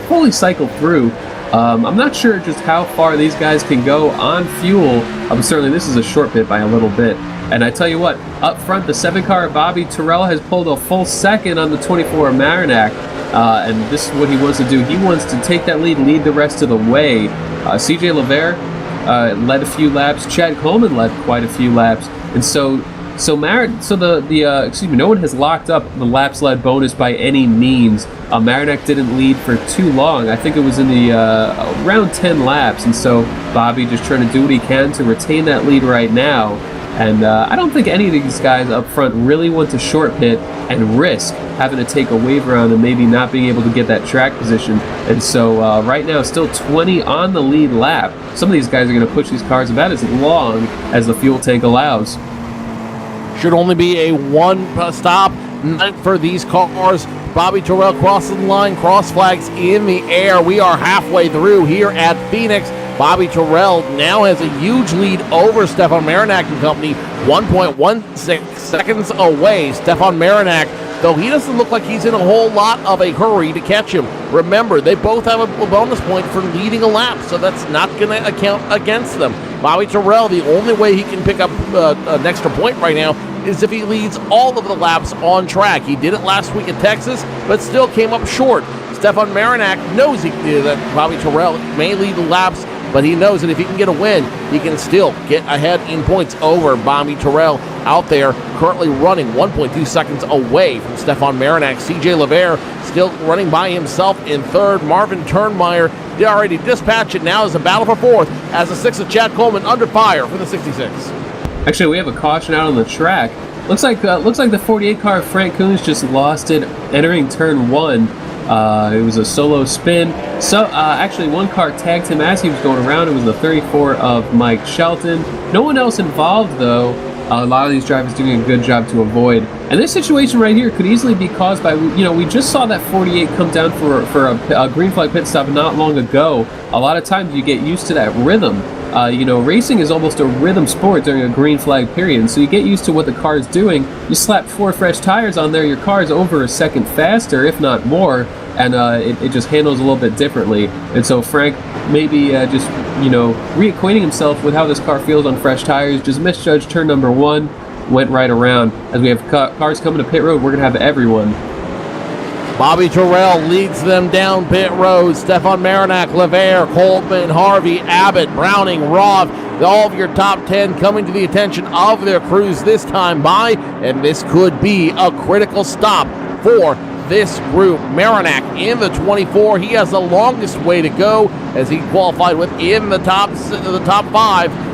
[SPEAKER 2] fully cycle through. I'm not sure just how far these guys can go on fuel, but certainly this is a short pit by a little bit. And I tell you what, up front, the 7 car Bobby Terrell has pulled a full second on the 24 Marinac, and this is what he wants to do. He wants to take that lead the rest of the way. CJ Levere led a few laps. Chad Coleman led quite a few laps, and no one has locked up the laps led bonus by any means. Marinac didn't lead for too long. I think it was in the around 10 laps, and so Bobby just trying to do what he can to retain that lead right now. And I don't think any of these guys up front really want to short pit and risk having to take a wave around and maybe not being able to get that track position. And so right now, still 20 on the lead lap. Some of these guys are going to push these cars about as long as the fuel tank allows.
[SPEAKER 1] Should only be a 1 stop for these cars. Bobby Terrell crosses the line, cross flags in the air. We are halfway through here at Phoenix. Bobby Terrell now has a huge lead over Stefan Marinac and company, 1.16 seconds away. Stefan Marinac, though he doesn't look like he's in a whole lot of a hurry to catch him. Remember, they both have a bonus point for leading a lap, so that's not going to account against them. Bobby Terrell, the only way he can pick up an extra point right now is if he leads all of the laps on track. He did it last week at Texas, but still came up short. Stefan Marinac knows that Bobby Terrell may lead the laps, but he knows that if he can get a win, he can still get ahead in points over Bobby Terrell out there, currently running 1.2 seconds away from Stefan Marinac. CJ Levere still running by himself in 3rd. Marvin Turnmeyer did already dispatch it. Now is a battle for 4th as the 6 of Chad Coleman under fire for the 66.
[SPEAKER 2] Actually, we have a caution out on the track. Looks like the 48 car of Frank Coons just lost it entering turn 1. It was a solo spin. So actually, one car tagged him as he was going around. It was the 34 of Mike Shelton. No one else involved, though. A lot of these drivers doing a good job to avoid. And this situation right here could easily be caused by, we just saw that 48 come down for a green flag pit stop not long ago. A lot of times you get used to that rhythm. Racing is almost a rhythm sport during a green flag period, so you get used to what the car is doing. You slap 4 fresh tires on there, your car is over a second faster, if not more, and it just handles a little bit differently. And so Frank maybe reacquainting himself with how this car feels on fresh tires, just misjudged turn number 1, went right around. As we have cars coming to pit road, we're going to have everyone.
[SPEAKER 1] Bobby Terrell leads them down pit road. Stefan Marinac, Lever, Coleman, Harvey, Abbott, Browning, Roth, all of your top 10 coming to the attention of their crews this time by, and this could be a critical stop for this group. Marinac in the 24. He has the longest way to go as he qualified within the top 5.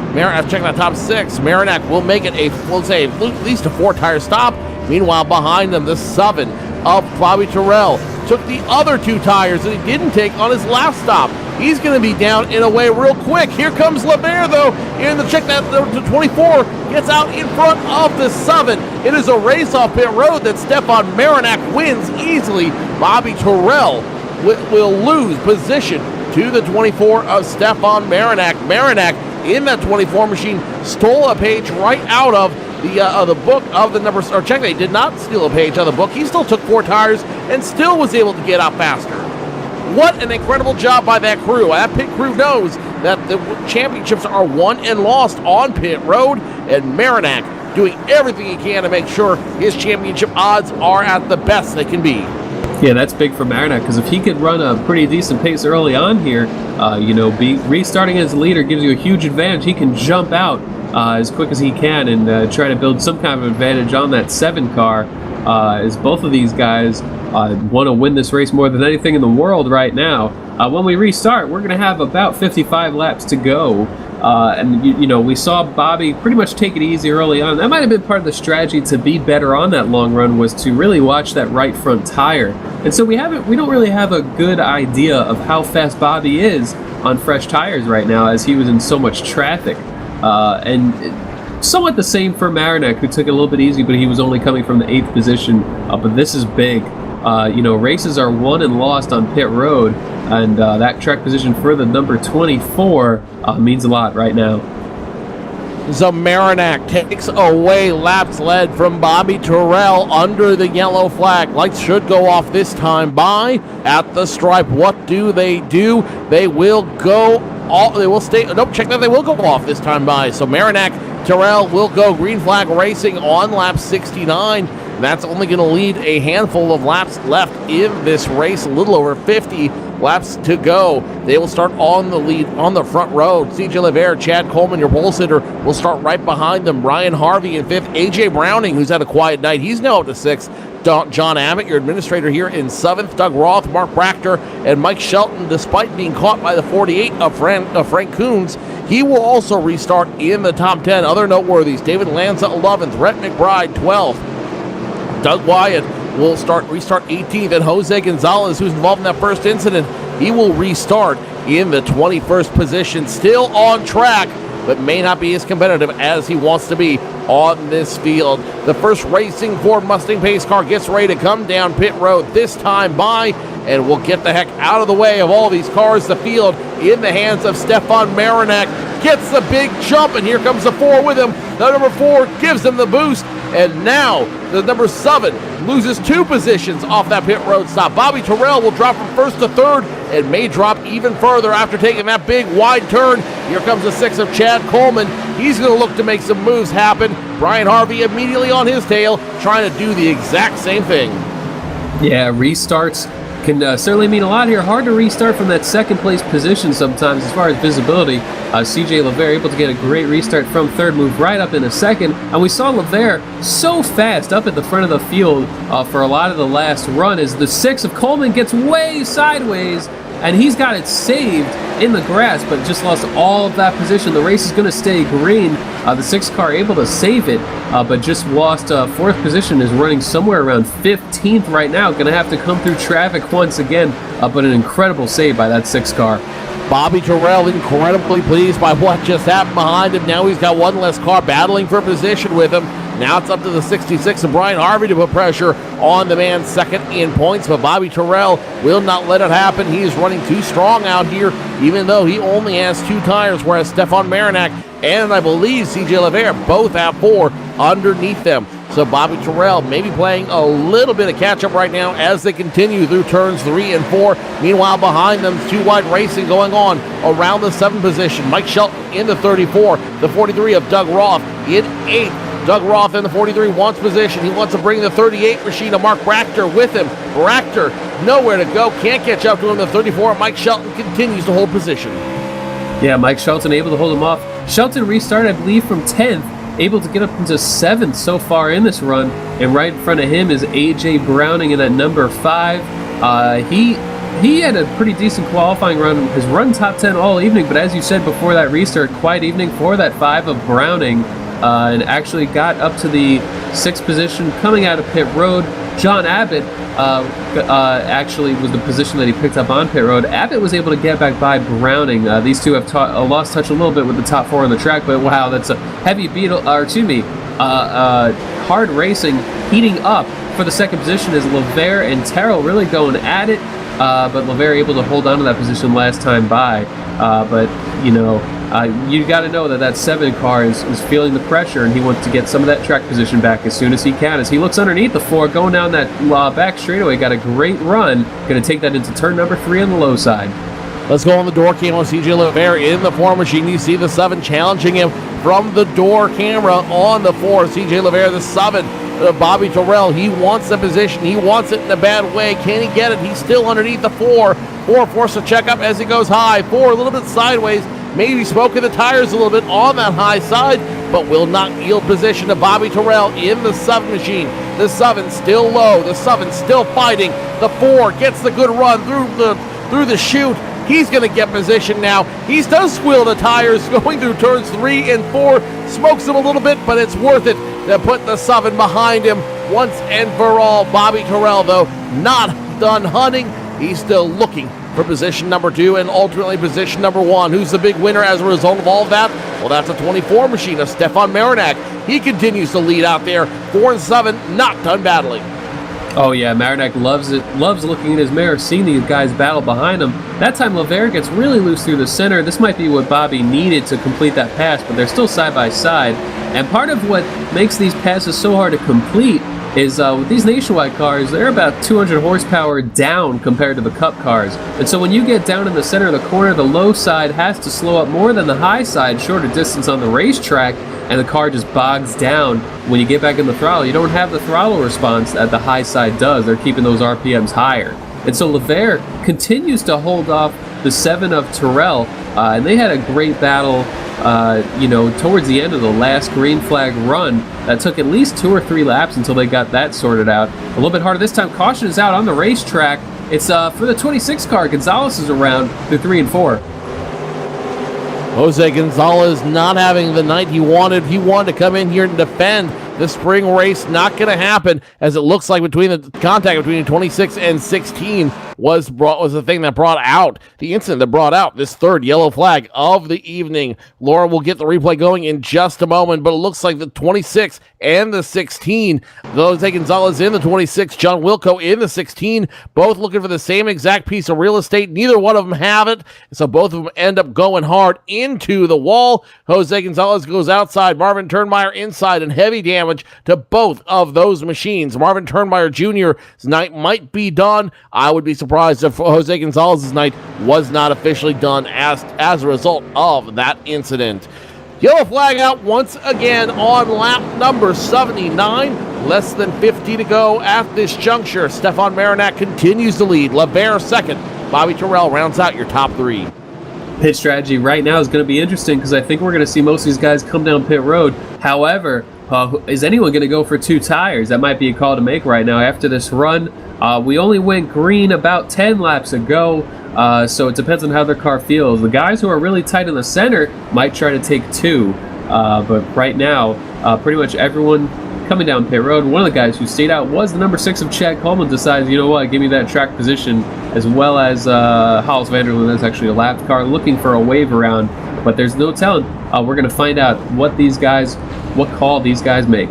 [SPEAKER 1] Checking the top 6. Marinac will make it at least a 4-tire stop. Meanwhile, behind them, the 7 of Bobby Terrell took the other 2 tires that he didn't take on his last stop. He's going to be down in a way real quick. Here comes Lever, though, in the 24 gets out in front of the 7. It is a race off pit road that Stefan Marinac wins easily. Bobby Terrell will lose position to the 24 of Stefan Marinac. Marinac in that 24 machine stole a page right out of the book of the numbers. Or check, they did not steal a page out of the book. He still took 4 tires and still was able to get out faster. What an incredible job by that crew. That pit crew knows that the championships are won and lost on pit road, and Marinac doing everything he can to make sure his championship odds are at the best they can be.
[SPEAKER 2] Yeah, that's big for Marinac, because if he could run a pretty decent pace early on here, restarting as leader gives you a huge advantage. He can jump out as quick as he can and try to build some kind of advantage on that 7 car, as both of these guys want to win this race more than anything in the world right now. When we restart, we're going to have about 55 laps to go. We saw Bobby pretty much take it easy early on. That might have been part of the strategy to be better on that long run, was to really watch that right front tire. And so we don't really have a good idea of how fast Bobby is on fresh tires right now, as he was in so much traffic. And somewhat the same for Marinac, who took it a little bit easy, but he was only coming from the 8th position. But this is big. Races are won and lost on pit road, and that track position for the number 24 means a lot right now.
[SPEAKER 1] So Marinac takes away laps led from Bobby Terrell under the yellow flag. Lights should go off this time by at the stripe. What do? They will go. They will stay. Nope, check that. They will go off this time by. So Marinac, Terrell will go green flag racing on lap 69. That's only going to lead a handful of laps left in this race, a little over 50 laps to go. They will start on the lead on the front row. CJ Lever, Chad Coleman, your pole sitter, will start right behind them. Ryan Harvey in 5th. AJ Browning, who's had a quiet night, he's now up to 6th. John Abbott, your administrator here, in 7th. Doug Roth, Mark Brachter, and Mike Shelton, despite being caught by the 48 of Frank Coons, he will also restart in the top 10. Other noteworthies: David Lanza, 11th. Rhett McBride, 12th. Doug Wyatt will restart 18th, and Jose Gonzalez, who's involved in that first incident, he will restart in the 21st position. Still on track, but may not be as competitive as he wants to be on this field. The first racing Ford Mustang pace car gets ready to come down pit road this time by, and we'll get the heck out of the way of all these cars. The field in the hands of Stefan Marinac. Gets the big jump, and here comes the 4 with him. The number 4 gives him the boost, and now the number 7 loses 2 positions off that pit road stop. Bobby Terrell will drop from 1st to 3rd and may drop even further after taking that big wide turn. Here comes the 6 of Chad Coleman. He's going to look to make some moves happen. Brian Harvey immediately on his tail, trying to do the exact same thing.
[SPEAKER 2] Yeah, restarts can certainly mean a lot here. Hard to restart from that 2nd place position sometimes as far as visibility. CJ Lever able to get a great restart from 3rd, move right up in a 2nd, and we saw Lever so fast up at the front of the field for a lot of the last run, as the 6 of Coleman gets way sideways, and he's got it saved in the grass, but just lost all of that position. The race is going to stay green. The 6 car able to save it, but just lost 4th position, is running somewhere around 15th right now. Going to have to come through traffic once again, but an incredible save by that 6 car.
[SPEAKER 1] Bobby Terrell incredibly pleased by what just happened behind him. Now he's got one less car battling for position with him. Now it's up to the 66 of Brian Harvey to put pressure on the man second in points, but Bobby Terrell will not let it happen. He is running too strong out here, even though he only has 2 tires, whereas Stefan Marinac and I believe CJ Lever both have 4 underneath them. So Bobby Terrell maybe playing a little bit of catch-up right now as they continue through turns 3 and 4. Meanwhile, behind them, 2 wide racing going on around the 7th position. Mike Shelton in the 34, the 43 of Doug Roth in 8th. Doug Roth in the 43 wants position. He wants to bring the 38 machine of Mark Brachter with him. Brachter nowhere to go. Can't catch up to him. The 34, Mike Shelton, continues to hold position.
[SPEAKER 2] Yeah, Mike Shelton able to hold him off. Shelton restarted, I believe, from 10th, able to get up into 7th so far in this run. And right in front of him is A.J. Browning in that number 5. He had a pretty decent qualifying run. Has run top 10 all evening, but as you said before that restart, quiet evening for that 5 of Browning. And actually got up to the 6th position coming out of pit road. John Abbott actually was the position that he picked up on pit road. Abbott was able to get back by Browning. These two have lost touch a little bit with the top 4 on the track, but wow, that's a heavy hard racing. Heating up for the 2nd position is LeVere and Terrell really going at it, but LeVere able to hold on to that position last time by. But you got to know that 7 car is feeling the pressure, and he wants to get some of that track position back as soon as he can. As he looks underneath the 4, going down that back straightaway, got a great run. Going to take that into turn number 3 on the low side.
[SPEAKER 1] Let's go on the door camera. CJ LeVere in the 4 machine. You see the 7 challenging him from the door camera on the 4. CJ LeVere, the 7. Bobby Terrell, he wants the position. He wants it in a bad way. Can he get it? He's still underneath the 4. 4 forced to check up as he goes high. 4 a little bit sideways. Maybe smoking the tires a little bit on that high side, but will not yield position to Bobby Terrell in the 7 machine. The 7 still low. The 7 still fighting. The 4 gets the good run through the chute. He's going to get position now. He does squeal the tires going through turns 3 and 4. Smokes him a little bit, but it's worth it to put the 7 behind him once and for all. Bobby Terrell, though, not done hunting. He's still looking for position number 2 and ultimately position number 1. Who's the big winner as a result of all of that? Well, that's a 24 machine of Stefan Marinak. He continues to lead out there. 4 and 7, not done battling.
[SPEAKER 2] Oh yeah, Marinak loves it. Loves looking in his mirror, seeing these guys battle behind him. That time LeVere gets really loose through the center. This might be what Bobby needed to complete that pass, but they're still side by side. And part of what makes these passes so hard to complete is with these Nationwide cars, they're about 200 horsepower down compared to the Cup cars. And so when you get down in the center of the corner, the low side has to slow up more than the high side, shorter distance on the racetrack, and the car just bogs down. When you get back in the throttle, you don't have the throttle response that the high side does. They're keeping those RPMs higher. And so LeVere continues to hold off the 7 of Terrell, and they had a great battle towards the end of the last green flag run. That took at least 2 or 3 laps until they got that sorted out. A little bit harder this time. Caution is out on the racetrack. It's for the 26 car. Gonzalez is around through 3 and 4.
[SPEAKER 1] Jose Gonzalez not having the night he wanted. He wanted to come in here and defend the spring race. Not going to happen, as it looks like between the contact between 26 and 16 was the thing that brought out the incident that brought out this 3rd yellow flag of the evening. Laura will get the replay going in just a moment, but it looks like the 26 and the 16, Jose Gonzalez in the 26, John Wilco in the 16, both looking for the same exact piece of real estate. Neither one of them have it, so both of them end up going hard into the wall. Jose Gonzalez goes outside, Marvin Turnmeyer inside, and heavy damage to both of those machines. Marvin Turnmeyer Jr.'s night might be done. I would be surprised if Jose Gonzalez's night was not officially done as a result of that incident. Yellow flag out once again on lap number 79. Less than 50 to go at this juncture. Stefan Marinak continues to lead. LeVere 2nd. Bobby Terrell rounds out your top 3.
[SPEAKER 2] Pit strategy right now is going to be interesting because I think we're going to see most of these guys come down pit road. However, is anyone going to go for 2 tires? That might be a call to make right now after this run. We only went green about 10 laps ago, so it depends on how their car feels. The guys who are really tight in the center might try to take 2, but right now, pretty much everyone coming down pit road. One of the guys who stayed out was the number 6 of Chad Coleman. Decides, you know what, give me that track position, as well as Hollis Vanderlyn. That's actually a lapped car looking for a wave around, but there's no telling. We're going to find out what call these guys make.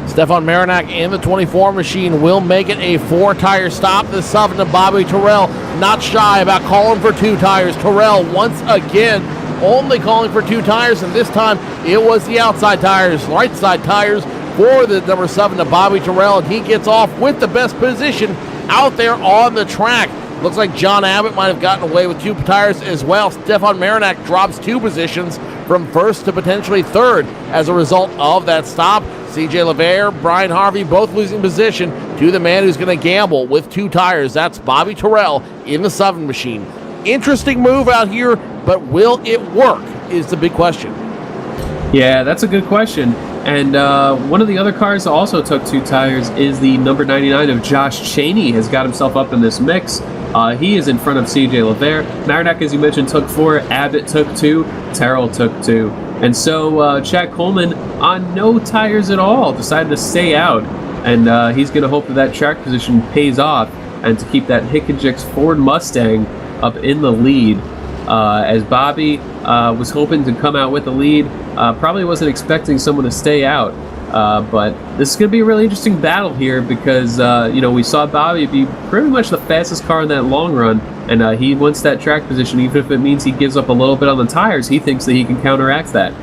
[SPEAKER 1] Stefan Marinak in the 24 machine will make it a 4-tire stop. The 7 to Bobby Terrell, not shy about calling for 2 tires. Terrell once again only calling for 2 tires, and this time it was the outside tires, right side tires for the number 7 to Bobby Terrell, and he gets off with the best position out there on the track. Looks like John Abbott might have gotten away with 2 tires as well. Stefan Marinak drops 2 positions from first to potentially third as a result of that stop. CJ LeVere, Brian Harvey both losing position to the man who's going to gamble with 2 tires. That's Bobby Terrell in the 7 machine. Interesting move out here, but will it work is the big question.
[SPEAKER 2] Yeah, that's a good question. And one of the other cars that also took 2 tires is the number 99 of Josh Chaney has got himself up in this mix. He is in front of CJ LeVere. Marinak, as you mentioned, took 4. Abbott took 2. Terrell took 2. And so Chad Coleman, on no tires at all, decided to stay out. And he's going to hope that track position pays off and to keep that Hickendrix Ford Mustang up in the lead. As Bobby was hoping to come out with the lead, probably wasn't expecting someone to stay out. But this is going to be a really interesting battle here because, we saw Bobby be pretty much the fastest car in that long run, and he wants that track position, even if it means he gives up a little bit on the tires. He thinks that he can counteract that.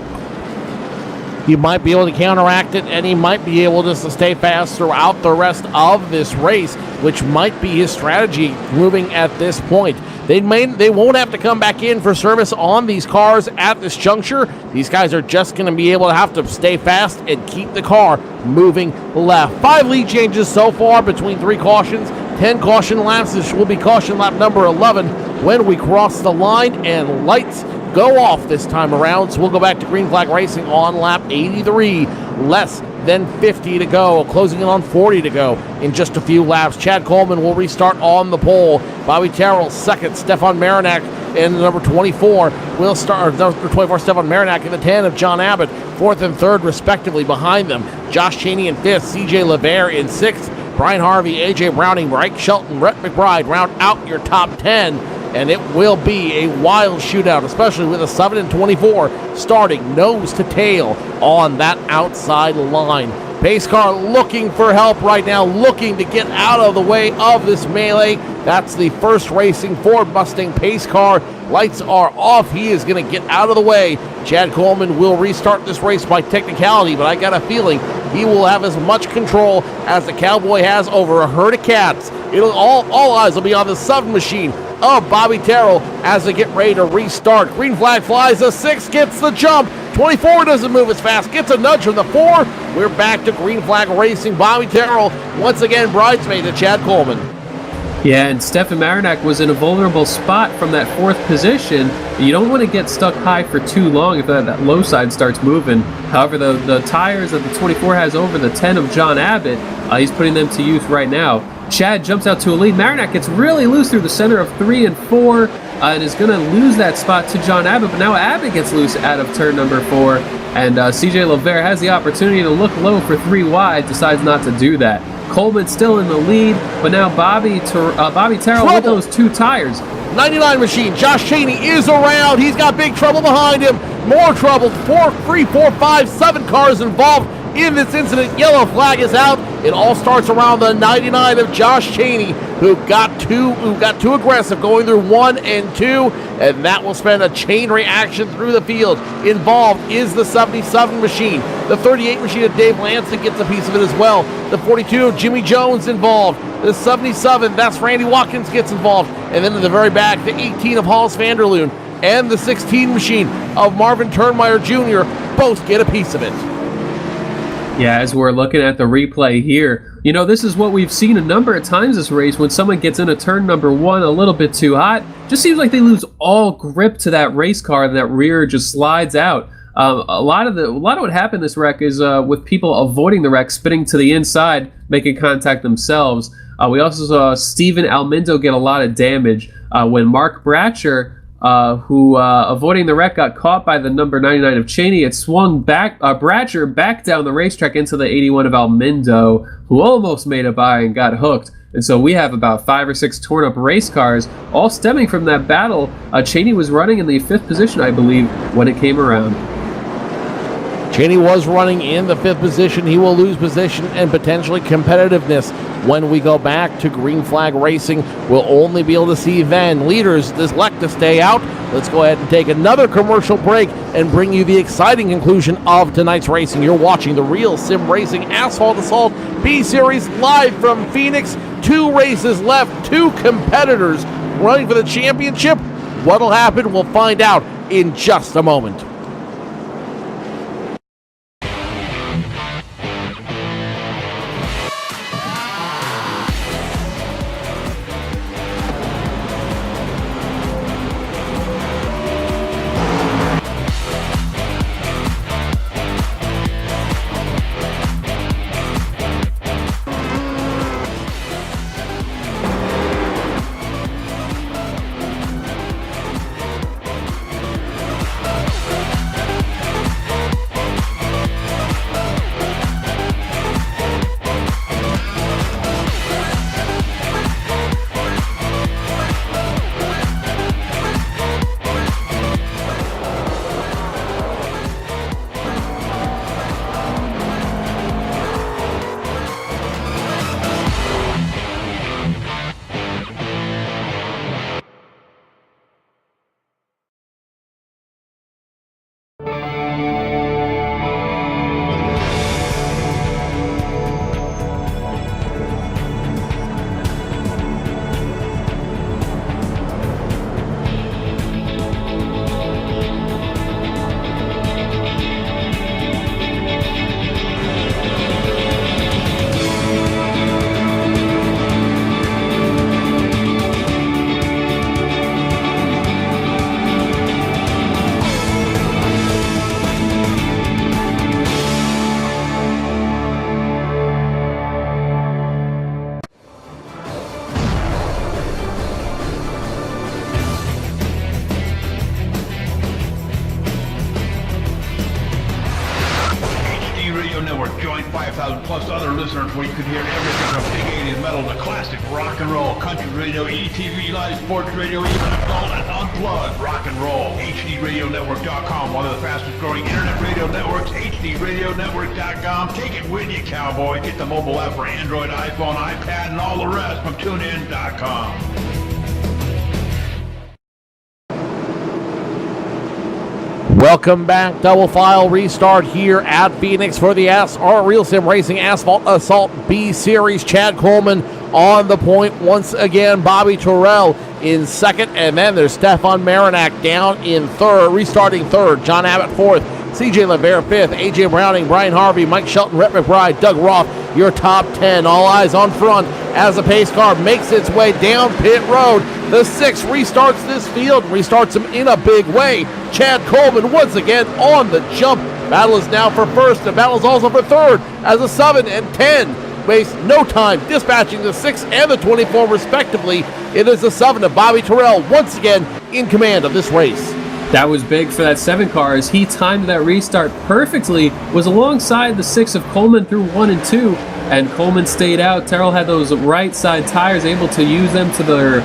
[SPEAKER 1] He might be able to counteract it, and he might be able just to stay fast throughout the rest of this race, which might be his strategy moving at this point. They won't have to come back in for service on these cars at this juncture. These guys are just going to be able to have to stay fast and keep the car moving left. 5 lead changes so far between 3 cautions, 10 caution laps. This will be caution lap number 11 when we cross the line and lights go off this time around. So we'll go back to green flag racing on lap 83. Less than 50 to go, closing in on 40 to go in just a few laps. Chad Coleman will restart on the pole. Bobby Terrell second. Stefan Marinak in number 24 will start. Number 24 Stefan Marinak in the 10 of John Abbott, 4th and 3rd respectively behind them. Josh Chaney in 5th. CJ LeVere in 6th. Brian Harvey, AJ Browning, Mike Shelton, Rhett McBride round out your top 10. And it will be a wild shootout, especially with a 7 and 24 starting nose to tail on that outside line. Pace car looking for help right now, looking to get out of the way of this melee. That's the First Racing Ford Mustang pace car. Lights are off. He is going to get out of the way. Chad Coleman will restart this race by technicality, but I got a feeling he will have as much control as the Cowboy has over a herd of cats. All eyes will be on the 7 machine of Bobby Terrell as they get ready to restart. Green flag flies. The 6 gets the jump. 24 doesn't move as fast. Gets a nudge from the 4. We're back to green flag racing. Bobby Terrell once again bridesmaid to Chad Coleman.
[SPEAKER 2] Yeah, and Stefan Marinak was in a vulnerable spot from that 4th position. You don't want to get stuck high for too long if that low side starts moving. However, the tires that the 24 has over the 10 of John Abbott, he's putting them to use right now. Chad jumps out to a lead. Marinak gets really loose through the center of 3 and 4 and is going to lose that spot to John Abbott. But now Abbott gets loose out of turn number 4. And CJ LeVere has the opportunity to look low for 3 wide, decides not to do that. Coleman still in the lead, but now Bobby Terrell with those 2 tires.
[SPEAKER 1] 99 machine. Josh Chaney is around. He's got big trouble behind him. More trouble. 3, 4, 5, 7 cars involved in this incident. Yellow flag is out. It all starts around the 99 of Josh Chaney, who got too aggressive going through 1 and 2, and that will send a chain reaction through the field. Involved is the 77 machine. The 38 machine of Dave Lansing gets a piece of it as well. The 42 of Jimmy Jones involved. The 77, that's Randy Watkins, gets involved. And then in the very back, the 18 of Hollis Vanderloon and the 16 machine of Marvin Turnmeyer Jr. both get a piece of it.
[SPEAKER 2] Yeah, as we're looking at the replay here, this is what we've seen a number of times this race. When someone gets into turn number 1 a little bit too hot, just seems like they lose all grip to that race car and that rear just slides out. A lot of what happened in this wreck is with people avoiding the wreck, spinning to the inside, making contact themselves. We also saw Steven Almindo get a lot of damage when Mark Bratcher, who avoiding the wreck, got caught by the number 99 of Chaney. It swung Bratcher back down the racetrack into the 81 of Almindo, who almost made a bye and got hooked. And so we have about 5 or 6 torn up race cars, all stemming from that battle. Chaney was running in the 5th position, I believe, when it came around.
[SPEAKER 1] Chaney was running in the 5th position. He will lose position and potentially competitiveness When we go back to green flag racing, we'll only be able to see then. Leaders elect to stay out. Let's go ahead and take another commercial break and bring you the exciting conclusion of tonight's racing. You're watching the Real Sim Racing Asphalt Assault B-Series live from Phoenix. 2 races left, 2 competitors running for the championship. What'll happen, we'll find out in just a moment.
[SPEAKER 6] Join 5,000 plus other listeners where you can hear everything from big 80s metal to classic rock and roll, country radio, ETVLive, sports radio, even adult and unplugged rock and roll. HDRadioNetwork.com, one of the fastest growing internet radio networks, HDRadioNetwork.com. Take it with you, cowboy. Get the mobile app for Android, iPhone, iPad, and all the rest from TuneIn.com.
[SPEAKER 1] Welcome back. Double file restart here at Phoenix for the RSR Real Sim Racing Asphalt Assault B Series. Chad Coleman on the point once again. Bobby Terrell in second, and then there's Stefan Marinak down in third, restarting third. John Abbott fourth. CJ LeVere fifth. AJ Browning, Brian Harvey, Mike Shelton, Rhett McBride, Doug Roth, your top 10. All eyes on front as the pace car makes its way down pit road. The 6 restarts this field, restarts him in a big way. Chad Coleman once again on the jump. Battle is now for first. The battle is also for third as the 7 and 10 waste no time dispatching the 6 and the 24 respectively. It is the 7 of Bobby Terrell once again in command of this race.
[SPEAKER 2] That was big for that 7 car as he timed that restart perfectly, was alongside the 6 of Coleman through 1 and 2, and Coleman stayed out. Terrell had those right side tires, able to use them to their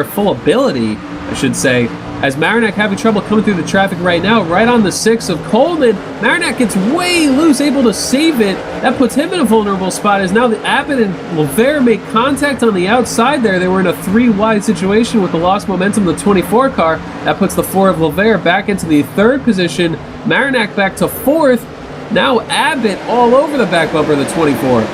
[SPEAKER 2] full ability, I should say. As Marinak having trouble coming through the traffic right now, right on the 6 of Coleman. Marinak gets way loose, able to save it. That puts him in a vulnerable spot as now the Abbott and LeVere make contact on the outside there. They were in a 3 wide situation with the lost momentum of the 24 car. That puts the 4 of LeVere back into the 3rd position. Marinak back to 4th. Now Abbott all over the back bumper of the 24.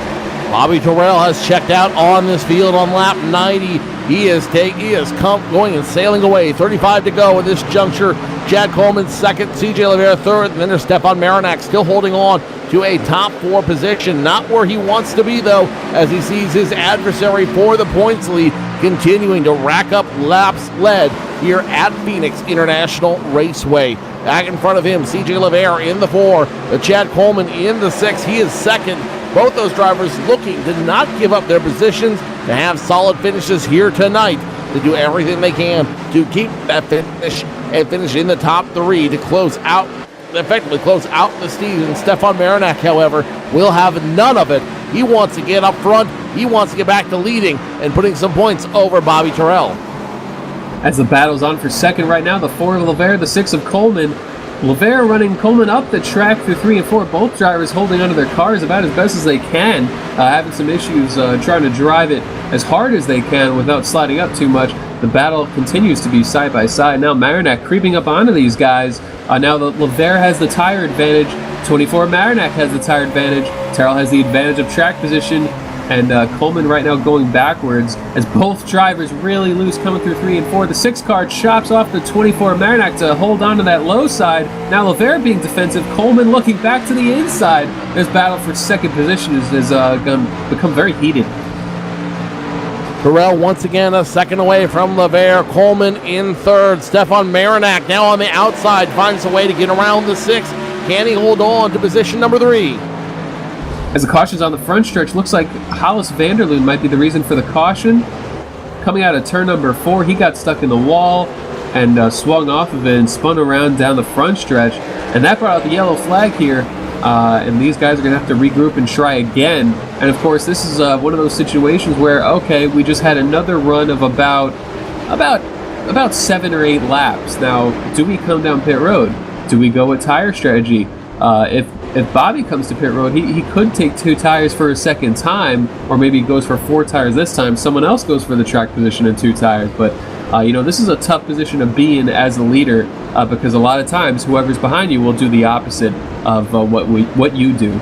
[SPEAKER 1] Bobby Terrell has checked out on this field on lap 90. He is going and sailing away. 35 to go at this juncture. Chad Coleman second, CJ LeVere third, and then there's Stefan Marinak still holding on to a top 4 position. Not where he wants to be, though, as he sees his adversary for the points lead continuing to rack up laps led here at Phoenix International Raceway. Back in front of him, CJ LeVere in the 4, Chad Coleman in the 6. He is second. Both those drivers looking to not give up their positions, to have solid finishes here tonight, to do everything they can to keep that finish and finish in the top 3 to effectively close out the season. Stefan Marinak, however, will have none of it. He wants to get up front. He wants to get back to leading and putting some points over Bobby Terrell.
[SPEAKER 2] As the battle's on for second right now, the 4 of LeVere, the 6 of Coleman. LeVere running Coleman up the track through 3 and 4. Both drivers holding onto their cars about as best as they can, having some issues trying to drive it as hard as they can without sliding up too much. The battle continues to be side by side. Now Marinak creeping up onto these guys. Now LeVere has the tire advantage. 24 Marinak has the tire advantage. Terrell has the advantage of track position. And Coleman right now going backwards as both drivers really loose coming through 3 and 4. The 6 car chops off the 24 Marinak to hold on to that low side. Now LeVere being defensive. Coleman looking back to the inside. This battle for second position is going to become very heated.
[SPEAKER 1] Terrell once again a second away from LeVere. Coleman in third. Stefan Marinak now on the outside finds a way to get around the 6. Can he hold on to position number 3?
[SPEAKER 2] As the caution's on the front stretch, looks like Hollis Vanderloon might be the reason for the caution. Coming out of turn number 4, he got stuck in the wall and swung off of it and spun around down the front stretch. And that brought out the yellow flag here. And these guys are going to have to regroup and try again. And of course, this is one of those situations where, okay, we just had another run of about 7 or 8 laps. Now, do we come down pit road? Do we go with tire strategy? If Bobby comes to pit road, he could take 2 tires for a second time, or maybe he goes for 4 tires this time. Someone else goes for the track position and 2 tires. But, this is a tough position to be in as a leader because a lot of times whoever's behind you will do the opposite of what you do.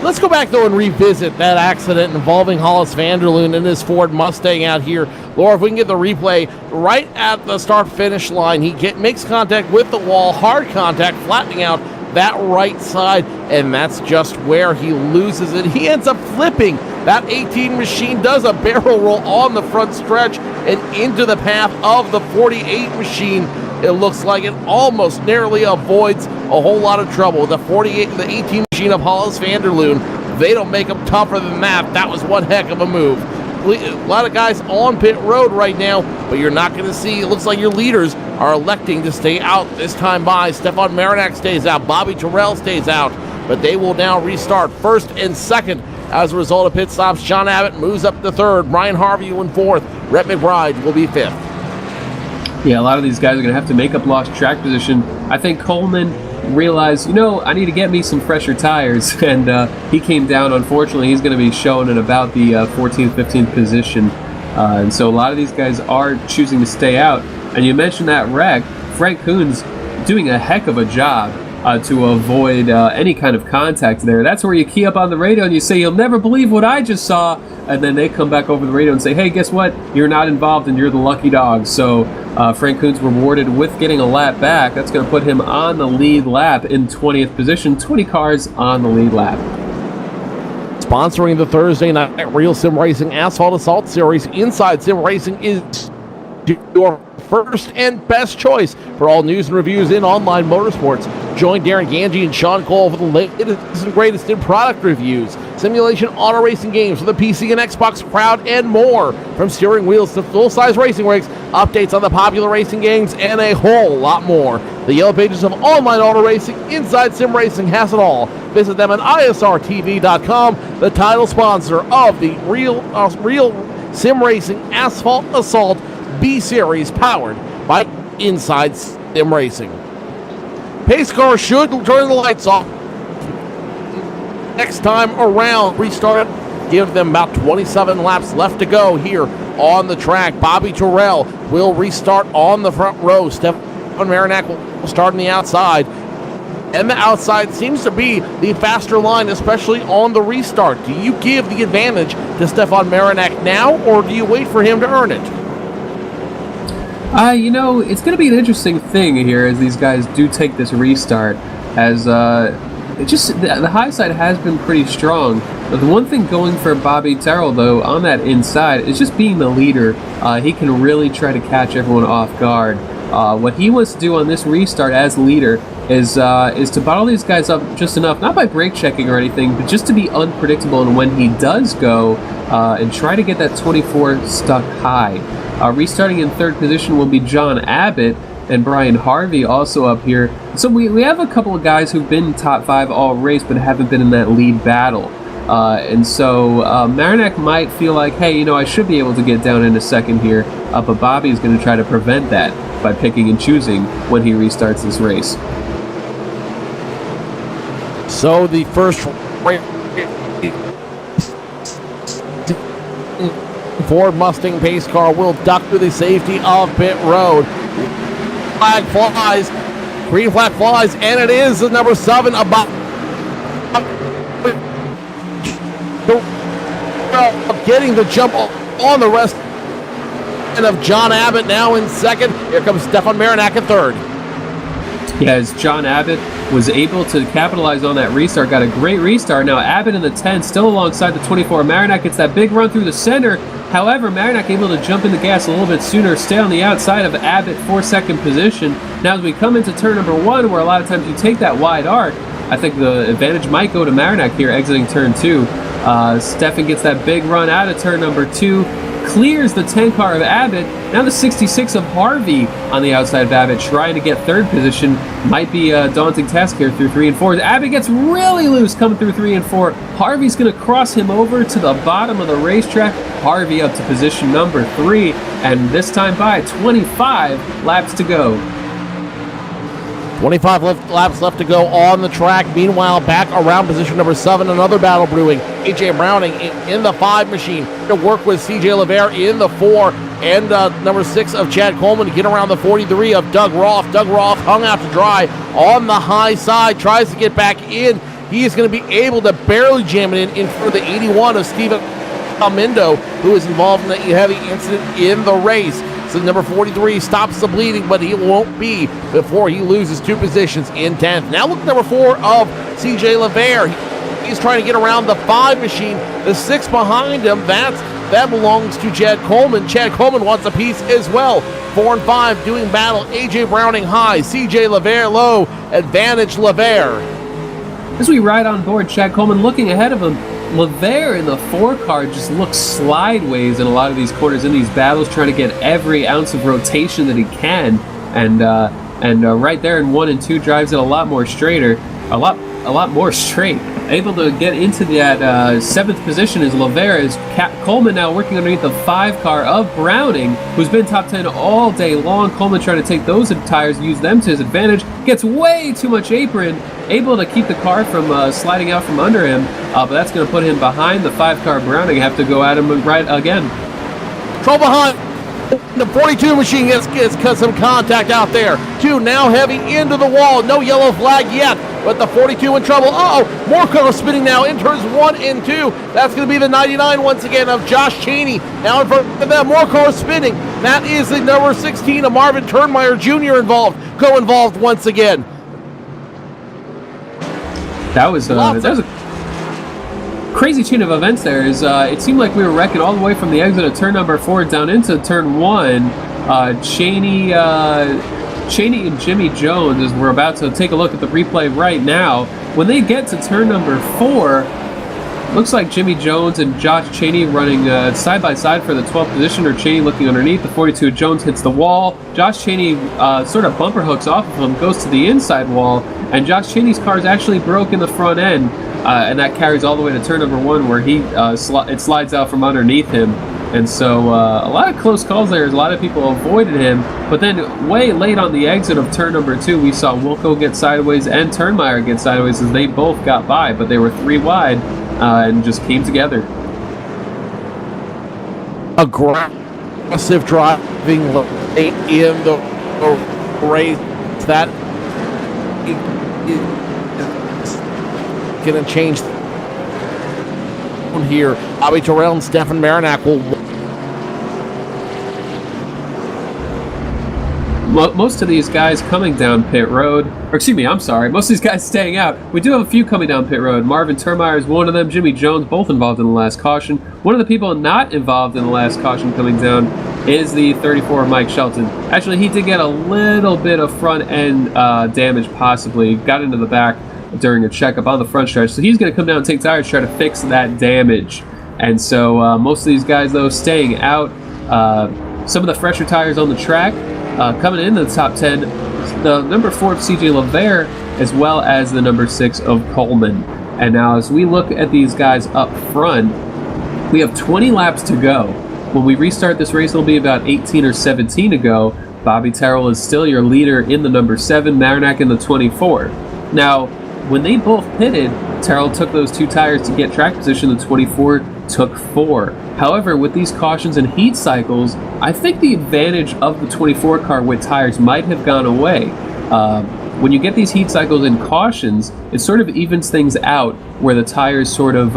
[SPEAKER 1] Let's go back, though, and revisit that accident involving Hollis Vanderloon and his Ford Mustang out here. Laura, if we can get the replay right at the start-finish line, he makes contact with the wall, hard contact, flattening out that right side, and that's just where he loses it. He ends up flipping. That 18 machine does a barrel roll on the front stretch and into the path of the 48 machine. It looks like it almost narrowly avoids a whole lot of trouble. The 18 machine of Hollis Vanderloon, they don't make them tougher than that. That was one heck of a move. A lot of guys on pit road right now, but you're not going to see, it looks like your leaders are electing to stay out this time by. Stefan Marinak stays out, Bobby Terrell stays out, but they will now restart first and second as a result of pit stops. John Abbott moves up to third, Brian Harvey in fourth, Rhett McBride will be fifth.
[SPEAKER 2] Yeah, a lot of these guys are going to have to make up lost track position. I think Coleman realized, I need to get me some fresher tires, and he came down. Unfortunately, he's going to be shown at about the 14th, 15th position, and so a lot of these guys are choosing to stay out. And you mentioned that wreck. Frank Coons doing a heck of a job to avoid any kind of contact there. That's where you key up on the radio and you say, you'll never believe what I just saw, and then they come back over the radio and say, hey, guess what? You're not involved and you're the lucky dog. So Frank Coons rewarded with getting a lap back. That's going to put him on the lead lap in 20th position. 20 cars on the lead lap.
[SPEAKER 1] Sponsoring the Thursday night Real Sim Racing Asphalt Assault Series, Inside Sim Racing is your first and best choice for all news and reviews in online motorsports. Join Darren Ganji and Sean Cole for the latest and greatest in product reviews, simulation auto racing games for the PC and Xbox crowd, and more. From steering wheels to full-size racing rigs, updates on the popular racing games, and a whole lot more. The Yellow Pages of online auto racing, Inside Sim Racing has it all. Visit them at ISRTV.com, the title sponsor of the Real Sim Racing Asphalt Assault B-Series, powered by Inside Sim Racing. Pace car should turn the lights off next time around. Restart it. Give them about 27 laps left to go here on the track. Bobby Terrell will restart on the front row. Stefan Marinak will start on the outside. And the outside seems to be the faster line, especially on the restart. Do you give the advantage to Stefan Marinak now, or do you wait for him to earn it?
[SPEAKER 2] It's going to be an interesting thing here as these guys do take this restart, as the high side has been pretty strong. But the one thing going for Bobby Terrell, though, on that inside is just being the leader. He can really try to catch everyone off guard. What he wants to do on this restart as leader is to bottle these guys up just enough, not by brake checking or anything, but just to be unpredictable. And when he does go, and try to get that 24 stuck high. Restarting in third position will be John Abbott and Brian Harvey also up here. So we have a couple of guys who've been top 5 all race but haven't been in that lead battle. And so Marinak might feel like, hey, I should be able to get down in a second here, but Bobby is going to try to prevent that by picking and choosing when he restarts this race.
[SPEAKER 1] So the first Ford Mustang pace car will duck to the safety of pit road. Flag flies, green flag flies, and it is the number 7 about getting the jump on the rest of John Abbott now in second. Here comes Stefan Marinak in third.
[SPEAKER 2] Yeah, as John Abbott was able to capitalize on that restart, got a great restart. Now Abbott in the 10, still alongside the 24. Marinak gets that big run through the center. However, Marinak able to jump in the gas a little bit sooner, stay on the outside of Abbott for second position. Now as we come into turn number 1, where a lot of times you take that wide arc, I think the advantage might go to Marinak here exiting turn 2. Stefan gets that big run out of turn number 2, clears the 10 car of Abbott. Now the 66 of Harvey on the outside of Abbott, trying to get third position. Might be a daunting task here through 3 and 4. Abbott gets really loose coming through 3 and 4. Harvey's going to cross him over to the bottom of the racetrack. Harvey up to position number 3, and this time by 25 laps to go.
[SPEAKER 1] 25 laps left to go on the track. Meanwhile, back around position number 7, another battle brewing. AJ Browning in the 5 machine to work with CJ LeVere in the 4, and number 6 of Chad Coleman to get around the 43 of Doug Roth. Doug Roth hung out to dry on the high side, tries to get back in. He is going to be able to barely jam it in for the 81 of Steven Almindo, who is involved in a heavy incident in the race. So number 43 stops the bleeding, but he won't be before he loses 2 positions in 10th. Now look at number 4 of CJ LeVere. He's trying to get around the 5 machine. The 6 behind him, that belongs to Chad Coleman. Chad Coleman wants a piece as well. 4 and 5 doing battle. AJ Browning high, CJ LeVere low. Advantage LeVere.
[SPEAKER 2] As we ride on board, Chad Coleman looking ahead of him. LeVere in the 4 car just looks sideways in a lot of these corners in these battles, trying to get every ounce of rotation that he can, and right there in 1 and 2 drives it a lot more straighter, a lot more straight. Able to get into that 7th position is LeVere. Is Coleman now working underneath the 5 car of Browning, who's been top 10 all day long. Coleman trying to take those tires, use them to his advantage. Gets way too much apron, able to keep the car from sliding out from under him, but that's going to put him behind the 5 car Browning. Have to go at him right again.
[SPEAKER 1] Trouble behind. The 42 machine gets some contact out there. 2 now heavy into the wall. No yellow flag yet, but the 42 in trouble. More cars spinning now in turns 1 and 2. That's going to be the 99 once again of Josh Cheney. Now in front of them, more cars spinning. That is the number 16 of Marvin Turnmeyer Jr. co-involved once again.
[SPEAKER 2] That was a crazy chain of events there. It seemed like we were wrecking all the way from the exit of turn number 4 down into turn 1. Cheney and Jimmy Jones, as we're about to take a look at the replay right now, when they get to turn number 4, looks like Jimmy Jones and Josh Cheney running side by side for the 12th position, or Cheney looking underneath. The 42 Jones hits the wall. Josh Cheney sort of bumper hooks off of him, goes to the inside wall, and Josh Cheney's car is actually broke in the front end. And that carries all the way to turn number 1, where it slides out from underneath him. And so a lot of close calls there. A lot of people avoided him. But then way late on the exit of turn number 2, we saw Wilco get sideways and Turnmeyer get sideways, as they both got by, but they were 3 wide and just came together.
[SPEAKER 1] Aggressive driving late in the race. That going to change here. Bobby Terrell and Stefan Marinak will.
[SPEAKER 2] Most of these guys coming down pit road, most of these guys staying out. We do have a few coming down pit road. Marvin Turnmeyer is one of them. Jimmy Jones, both involved in the last caution. One of the people not involved in the last caution coming down is the 34 Mike Shelton. Actually, he did get a little bit of front end damage, possibly. Got into the back during a checkup on the front stretch. So he's going to come down and take tires, try to fix that damage. And so most of these guys, though, staying out. Some of the fresher tires on the track coming into the top 10, the number 4 of CJ LeVere, as well as the number 6 of Coleman. And now as we look at these guys up front, we have 20 laps to go. When we restart this race, it'll be about 18 or 17 to go. Bobby Terrell is still your leader in the number 7, Marinak in the 24. Now, when they both pitted, Terrell took those 2 tires to get track position. The 24 took 4. However, with these cautions and heat cycles, I think the advantage of the 24 car with tires might have gone away. When you get these heat cycles and cautions, it sort of evens things out where the tires sort of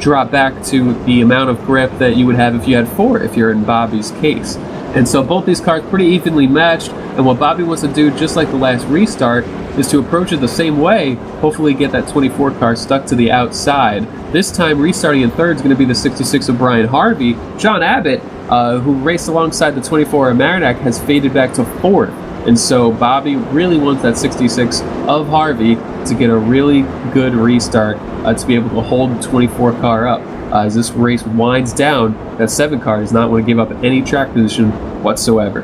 [SPEAKER 2] drop back to the amount of grip that you would have if you had 4, if you're in Bobby's case. And so both these cars pretty evenly matched, and what Bobby wants to do, just like the last restart, is to approach it the same way, hopefully get that 24 car stuck to the outside. This time, restarting in third is going to be the 66 of Brian Harvey. John Abbott, who raced alongside the 24 of Marinac, has faded back to fourth. And so Bobby really wants that 66 of Harvey to get a really good restart to be able to hold the 24 car up. As this race winds down, that 7 car does not want to give up any track position whatsoever.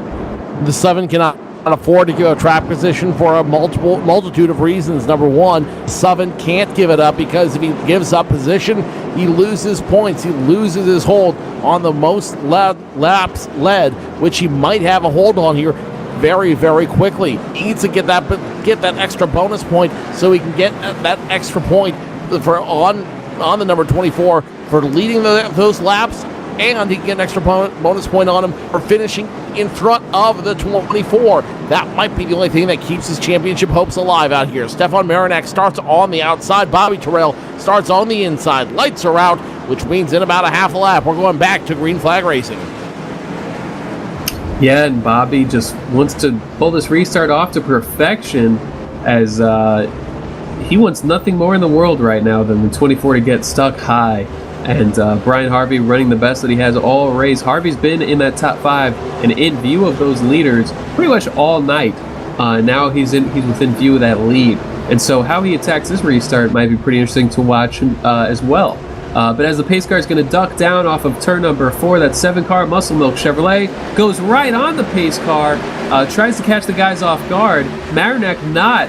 [SPEAKER 1] The 7 cannot afford to give a track position for a multitude of reasons. Number one, 7 can't give it up because if he gives up position, he loses points. He loses his hold on the most laps led, which he might have a hold on here very, very quickly. He needs to get that extra bonus point so he can get that extra point for on the number 24 for leading those laps, and he can get an extra bonus point on him for finishing in front of the 24. That might be the only thing that keeps his championship hopes alive out here. Stefan Marinac starts on the outside. Bobby Terrell starts on the inside. Lights are out, which means in about a half a lap, we're going back to green flag racing.
[SPEAKER 2] Yeah, and Bobby just wants to pull this restart off to perfection, as he wants nothing more in the world right now than the 24 to get stuck high. And Brian Harvey running the best that he has all race. Harvey's been in that top 5 and in view of those leaders pretty much all night. Now he's within view of that lead. And so how he attacks this restart might be pretty interesting to watch as well. But as the pace car is going to duck down off of turn number 4, that 7 car Muscle Milk Chevrolet goes right on the pace car, tries to catch the guys off guard. Marinac not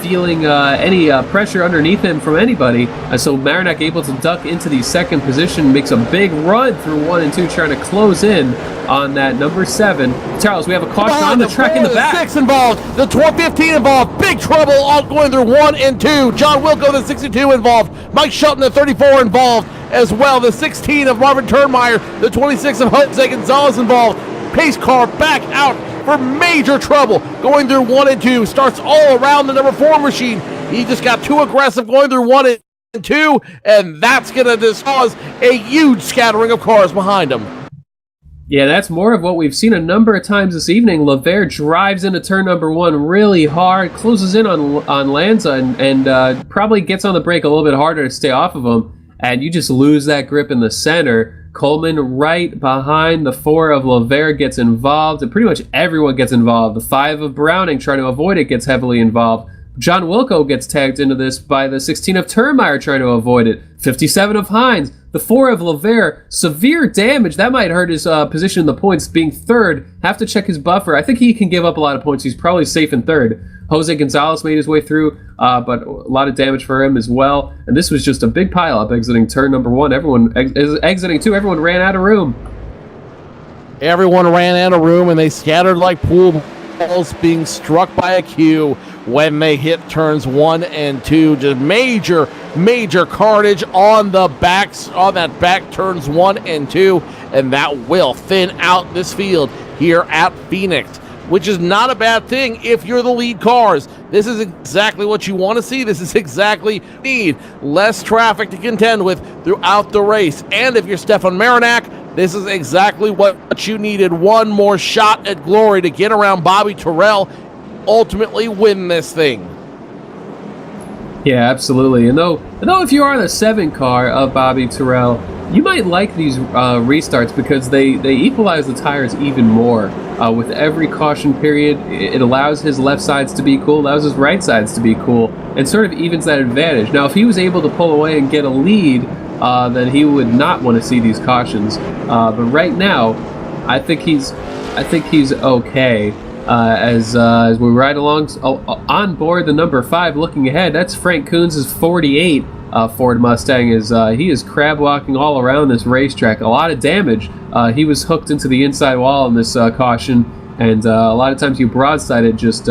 [SPEAKER 2] feeling any pressure underneath him from anybody. So Marinac able to duck into the second position, makes a big run through 1 and 2, trying to close in on that number 7. Charles, we have a caution on the track in the back.
[SPEAKER 1] 6 involved, the 15 involved, big trouble all going through 1 and 2. John Wilco, the 62 involved, Mike Shelton, the 34 involved as well, the 16 of Marvin Turnmeyer, the 26 of Jose Gonzalez involved. Pace car back out for major trouble going through 1 and 2. Starts all around the number 4 machine. He just got too aggressive going through 1 and 2, and that's going to cause a huge scattering of cars behind him.
[SPEAKER 2] Yeah, that's more of what we've seen a number of times this evening. Lavere drives into turn number 1 really hard, closes in on Lanza, and probably gets on the brake a little bit harder to stay off of him, and you just lose that grip in the center. Coleman right behind the 4 of Lavere gets involved, and pretty much everyone gets involved. The 5 of Browning, trying to avoid it, gets heavily involved. John Wilco gets tagged into this by the 16 of Turnmeyer, trying to avoid it. 57 of Hines. The 4 of Lavere, severe damage. That might hurt his position in the points, being third. Have to check his buffer. I think he can give up a lot of points. He's probably safe in third. Jose Gonzalez made his way through, but a lot of damage for him as well. And this was just a big pileup exiting turn number 1. Everyone exiting 2. Everyone ran out of room.
[SPEAKER 1] Everyone ran out of room, and they scattered like pool balls being struck by a cue when they hit turns 1 and 2. Just major carnage on the backs, on that back turns 1 and 2, and that will thin out this field here at Phoenix, which is not a bad thing if you're the lead cars. This is exactly what you want to see. This is exactly what you need. Less traffic to contend with throughout the race. And if you're Stefan Marinac, this is exactly what you needed. One more shot at glory to get around Bobby Terrell, ultimately win this thing.
[SPEAKER 2] Yeah, absolutely. And though if you are the 7 car of Bobby Terrell, you might like these restarts because they equalize the tires even more. With every caution period, it allows his left sides to be cool, allows his right sides to be cool, and sort of evens that advantage. Now, if he was able to pull away and get a lead, then he would not want to see these cautions. But right now, I think he's okay. As we ride along on board the number 5, looking ahead, that's Frank Coons' 48 Ford Mustang. He is crab walking all around this racetrack. A lot of damage. He was hooked into the inside wall in this caution, and a lot of times you broadside it, just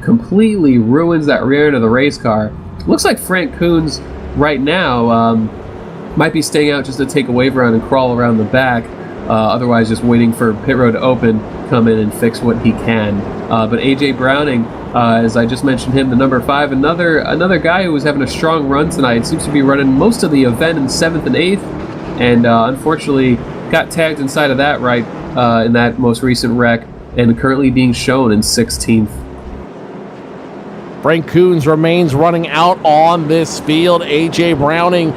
[SPEAKER 2] completely ruins that rear end of the race car. Looks like Frank Coons right now might be staying out just to take a wave around and crawl around the back. Otherwise, just waiting for pit road to open, come in and fix what he can. But AJ Browning, as I just mentioned him, the number 5, another guy who was having a strong run tonight, seems to be running most of the event in 7th and 8th, and unfortunately got tagged inside of that right in that most recent wreck, and currently being shown in 16th.
[SPEAKER 1] Frank Coons remains running out on this field. AJ Browning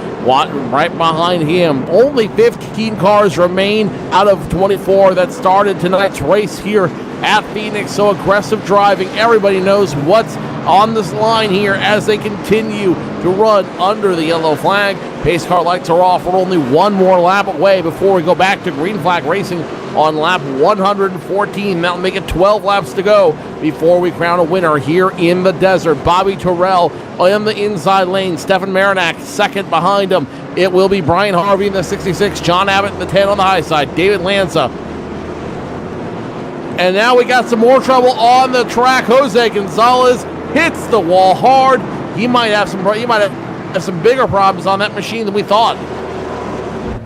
[SPEAKER 1] right behind him. Only 15 cars remain out of 24 that started tonight's race here at Phoenix. So aggressive driving. Everybody knows what's on this line here as they continue to run under the yellow flag. Pace car lights are off. We're only one more lap away before we go back to green flag racing on lap 114. That'll make it 12 laps to go before we crown a winner here in the desert. Bobby Terrell in the inside lane. Stefan Marinak second behind him. It will be Brian Harvey in the 66. John Abbott in the 10 on the high side. David Lanza. And now we got some more trouble on the track. Jose Gonzalez hits the wall hard. He might have some bigger problems on that machine than we thought.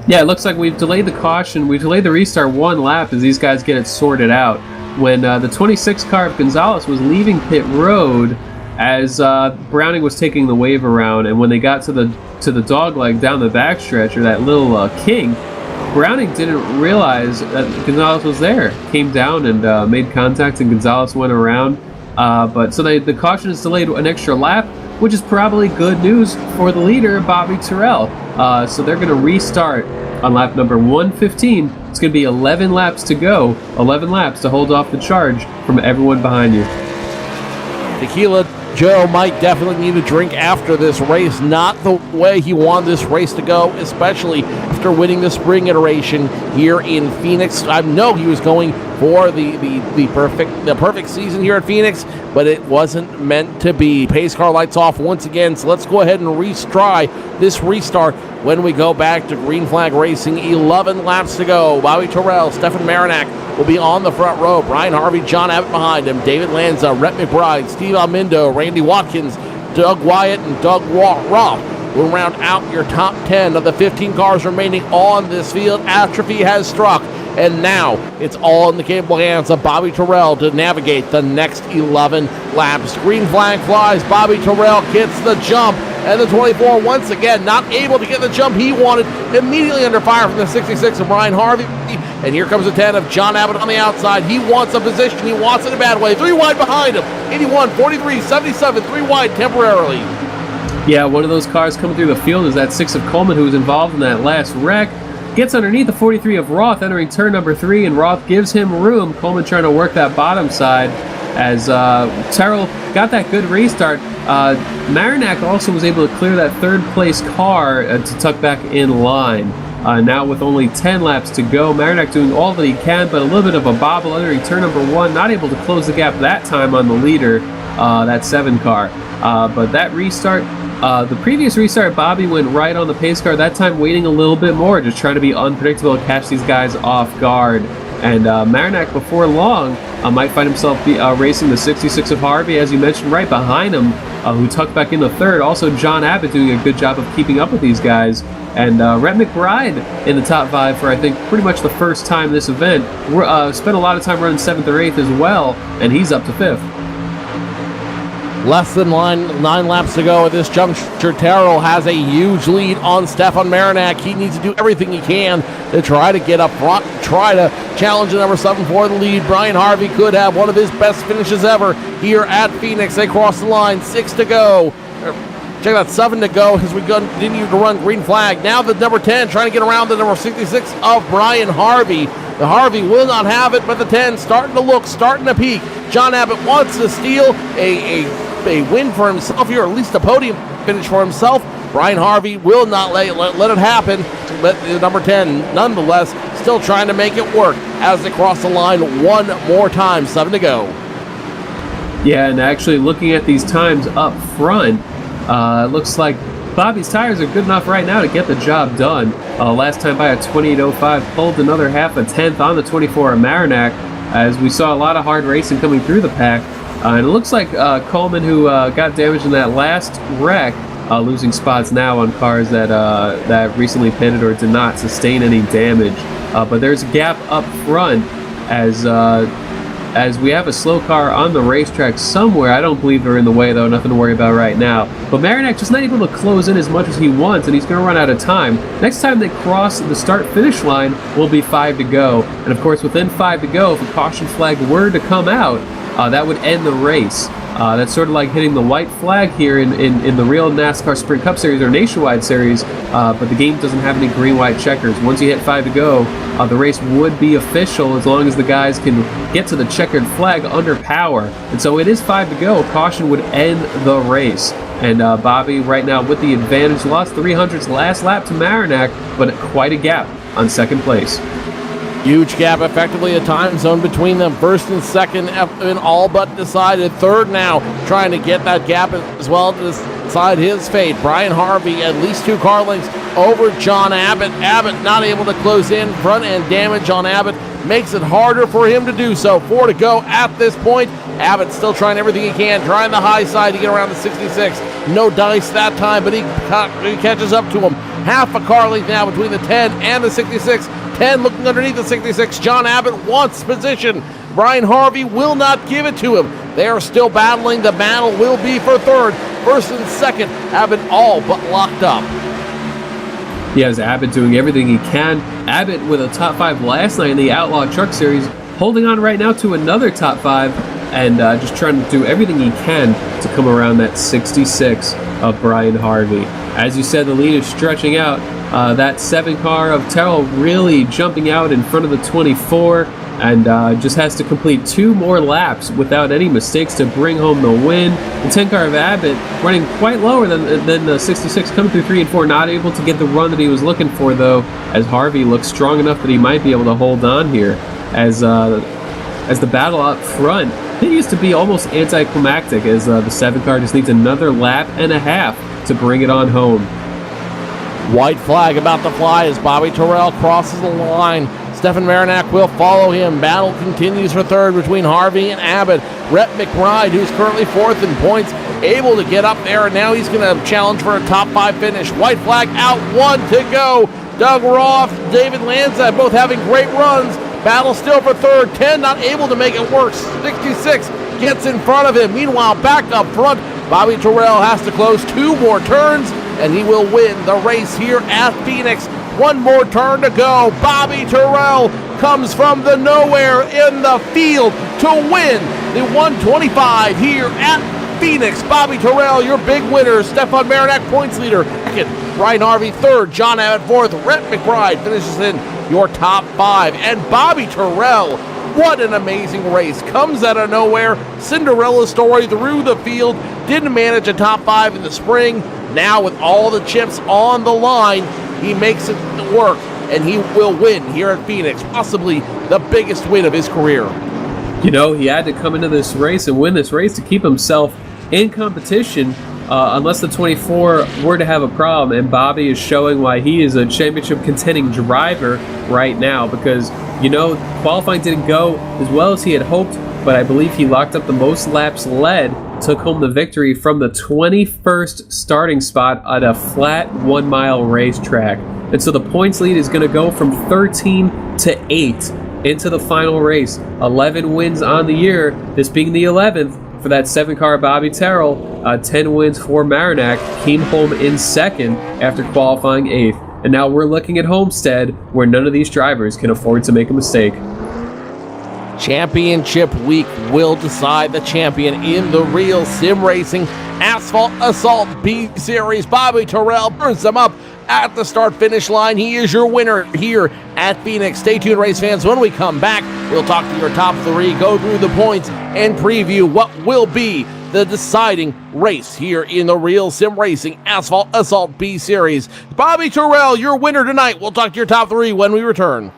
[SPEAKER 2] Yeah, it looks like we've delayed the caution. We delayed the restart one lap as these guys get it sorted out. When the 26 car of Gonzalez was leaving pit road as Browning was taking the wave around, and when they got to the dog leg down the backstretch, or that little king, Browning didn't realize that Gonzalez was there. Came down and made contact, and Gonzalez went around. So the caution is delayed an extra lap, which is probably good news for the leader, Bobby Terrell. So they're going to restart on lap number 115. It's going to be 11 laps to go. 11 laps to hold off the charge from everyone behind you.
[SPEAKER 1] Tequila Joe might definitely need a drink after this race. Not the way he wanted this race to go, especially after winning the spring iteration here in Phoenix. I know he was going for the perfect season here at Phoenix, but it wasn't meant to be. Pace car lights off once again, so let's go ahead and retry this restart when we go back to green flag racing. 11 laps to go. Bobby Terrell, Stefan Marinak will be on the front row. Brian Harvey, John Abbott behind him. David Lanza, Rhett McBride, Steve Almindo, Randy Watkins, Doug Wyatt, and Doug Roth will round out your top 10 of the 15 cars remaining on this field. Atrophy has struck, and now it's all in the capable hands of Bobby Terrell to navigate the next 11 laps. Green flag flies. Bobby Terrell gets the jump, and the 24 once again not able to get the jump he wanted. Immediately under fire from the 66 of Brian Harvey. And here comes the 10 of John Abbott on the outside. He wants a position. He wants it in a bad way. 3 wide behind him. 81, 43, 77, 3 wide temporarily.
[SPEAKER 2] Yeah, one of those cars coming through the field is that 6 of Coleman, who was involved in that last wreck. Gets underneath the 43 of Roth, entering turn number 3, and Roth gives him room. Coleman trying to work that bottom side as Terrell got that good restart. Marinak also was able to clear that third place car to tuck back in line. Now with only 10 laps to go, Marinak doing all that he can, but a little bit of a bobble entering turn number 1, not able to close the gap that time on the leader, that 7 car. But that restart, the previous restart, Bobby went right on the pace car, that time waiting a little bit more, just trying to be unpredictable and catch these guys off guard. And Marinak, before long, might find himself racing the 66 of Harvey, as you mentioned, right behind him, who tucked back in the third. Also, John Abbott doing a good job of keeping up with these guys. And Rhett McBride in the top 5 for, I think, pretty much the first time this event. Spent a lot of time running 7th or 8th as well, and he's up to 5th.
[SPEAKER 1] Less than 9 laps to go at this juncture. Terrell has a huge lead on Stefan Marinak. He needs to do everything he can to try to get up front, try to challenge the number 7 for the lead. Brian Harvey could have one of his best finishes ever here at Phoenix. They cross the line, 6 to go. Check out 7 to go as we continue to run green flag. Now the number 10 trying to get around the number 66 of Brian Harvey. The Harvey will not have it, but the 10 starting to look, starting to peak. John Abbott wants to steal a win for himself here, or at least a podium finish for himself. Brian Harvey will not let it happen, but the number 10, nonetheless, still trying to make it work as they cross the line one more time. 7 to go.
[SPEAKER 2] Yeah, and actually looking at these times up front, it looks like Bobby's tires are good enough right now to get the job done. Last time by a 28.05, pulled another half a tenth on the 24 of Marinak, as we saw a lot of hard racing coming through the pack. And it looks like Coleman, who got damaged in that last wreck, losing spots now on cars that recently pitted or did not sustain any damage. But there's a gap up front as we have a slow car on the racetrack somewhere. I don't believe they're in the way, though. Nothing to worry about right now. But Marinak just not able to close in as much as he wants, and he's going to run out of time. Next time they cross the start-finish line will be 5 to go. And, of course, within 5 to go, if a caution flag were to come out, that would end the race. That's sort of like hitting the white flag here in the real NASCAR Sprint Cup Series or Nationwide Series, but the game doesn't have any green-white checkers. Once you hit 5 to go, the race would be official as long as the guys can get to the checkered flag under power. And so it is 5 to go. Caution would end the race. And Bobby right now with the advantage, lost 300's last lap to Marinak, but quite a gap on second place.
[SPEAKER 1] Huge gap, effectively a time zone between them. First and second, and all but decided. Third now, trying to get that gap as well to decide his fate. Brian Harvey, at least 2 car lengths over John Abbott. Abbott not able to close in. Front end damage on Abbott makes it harder for him to do so. 4 to go at this point. Abbott still trying everything he can, trying the high side to get around the 66. No dice that time, but he catches up to him. Half a car length now between the 10 and the 66. 10 looking underneath the 66. John Abbott wants position. Brian Harvey will not give it to him. They are still battling. The battle will be for third. First and second, Abbott all but locked up.
[SPEAKER 2] He has Abbott doing everything he can. Abbott with a top 5 last night in the Outlaw Truck Series, holding on right now to another top 5 and just trying to do everything he can to come around that 66 of Brian Harvey. As you said, the lead is stretching out. That 7 car of Terrell really jumping out in front of the 24 and just has to complete 2 more laps without any mistakes to bring home the win. The 10 car of Abbott running quite lower than the 66, coming through 3 and 4, not able to get the run that he was looking for, though, as Harvey looks strong enough that he might be able to hold on here as the battle up front continues to be almost anticlimactic as the 7 car just needs another lap and a half to bring it on home.
[SPEAKER 1] White flag about to fly as Bobby Terrell crosses the line. Stefan Marinak will follow him. Battle continues for third between Harvey and Abbott. Rhett McBride, who's currently 4th in points, able to get up there, and now he's going to challenge for a top 5 finish. White flag out, 1 to go. Doug Roth, David Lanza, both having great runs. Battle still for third. 10 not able to make it work. 66 gets in front of him. Meanwhile, back up front, Bobby Terrell has to close 2 more turns, and he will win the race here at Phoenix. 1 more turn to go. Bobby Terrell comes from the nowhere in the field to win the 125 here at Phoenix. Bobby Terrell, your big winner. Stefan Marinak, points leader. Second, Brian Harvey, third. John Abbott, fourth. Rhett McBride finishes in your top 5. And Bobby Terrell, what an amazing race. Comes out of nowhere. Cinderella story through the field. Didn't manage a top 5 in the spring. Now with all the chips on the line, he makes it work, and he will win here at Phoenix, possibly the biggest win of his career.
[SPEAKER 2] You know, he had to come into this race and win this race to keep himself in competition, unless the 24 were to have a problem, and Bobby is showing why he is a championship contending driver right now, because, you know, qualifying didn't go as well as he had hoped, but I believe he locked up the most laps led, took home the victory from the 21st starting spot at a flat 1-mile racetrack. And so the points lead is going to go from 13 to 8 into the final race. 11 wins on the year, this being the 11th for that 7-car Bobby Terrell. 10 wins for Marinak, came home in second after qualifying 8th. And now we're looking at Homestead, where none of these drivers can afford to make a mistake.
[SPEAKER 1] Championship week will decide the champion in the real sim racing Asphalt Assault B Series. Bobby Terrell burns them up at the start-finish line. He is your winner here at Phoenix. Stay tuned, race fans. When we come back, we'll talk to your top 3, go through the points, and preview what will be the deciding race here in the real sim racing Asphalt Assault B Series. Bobby Terrell, your winner tonight. We'll talk to your top 3 when we return.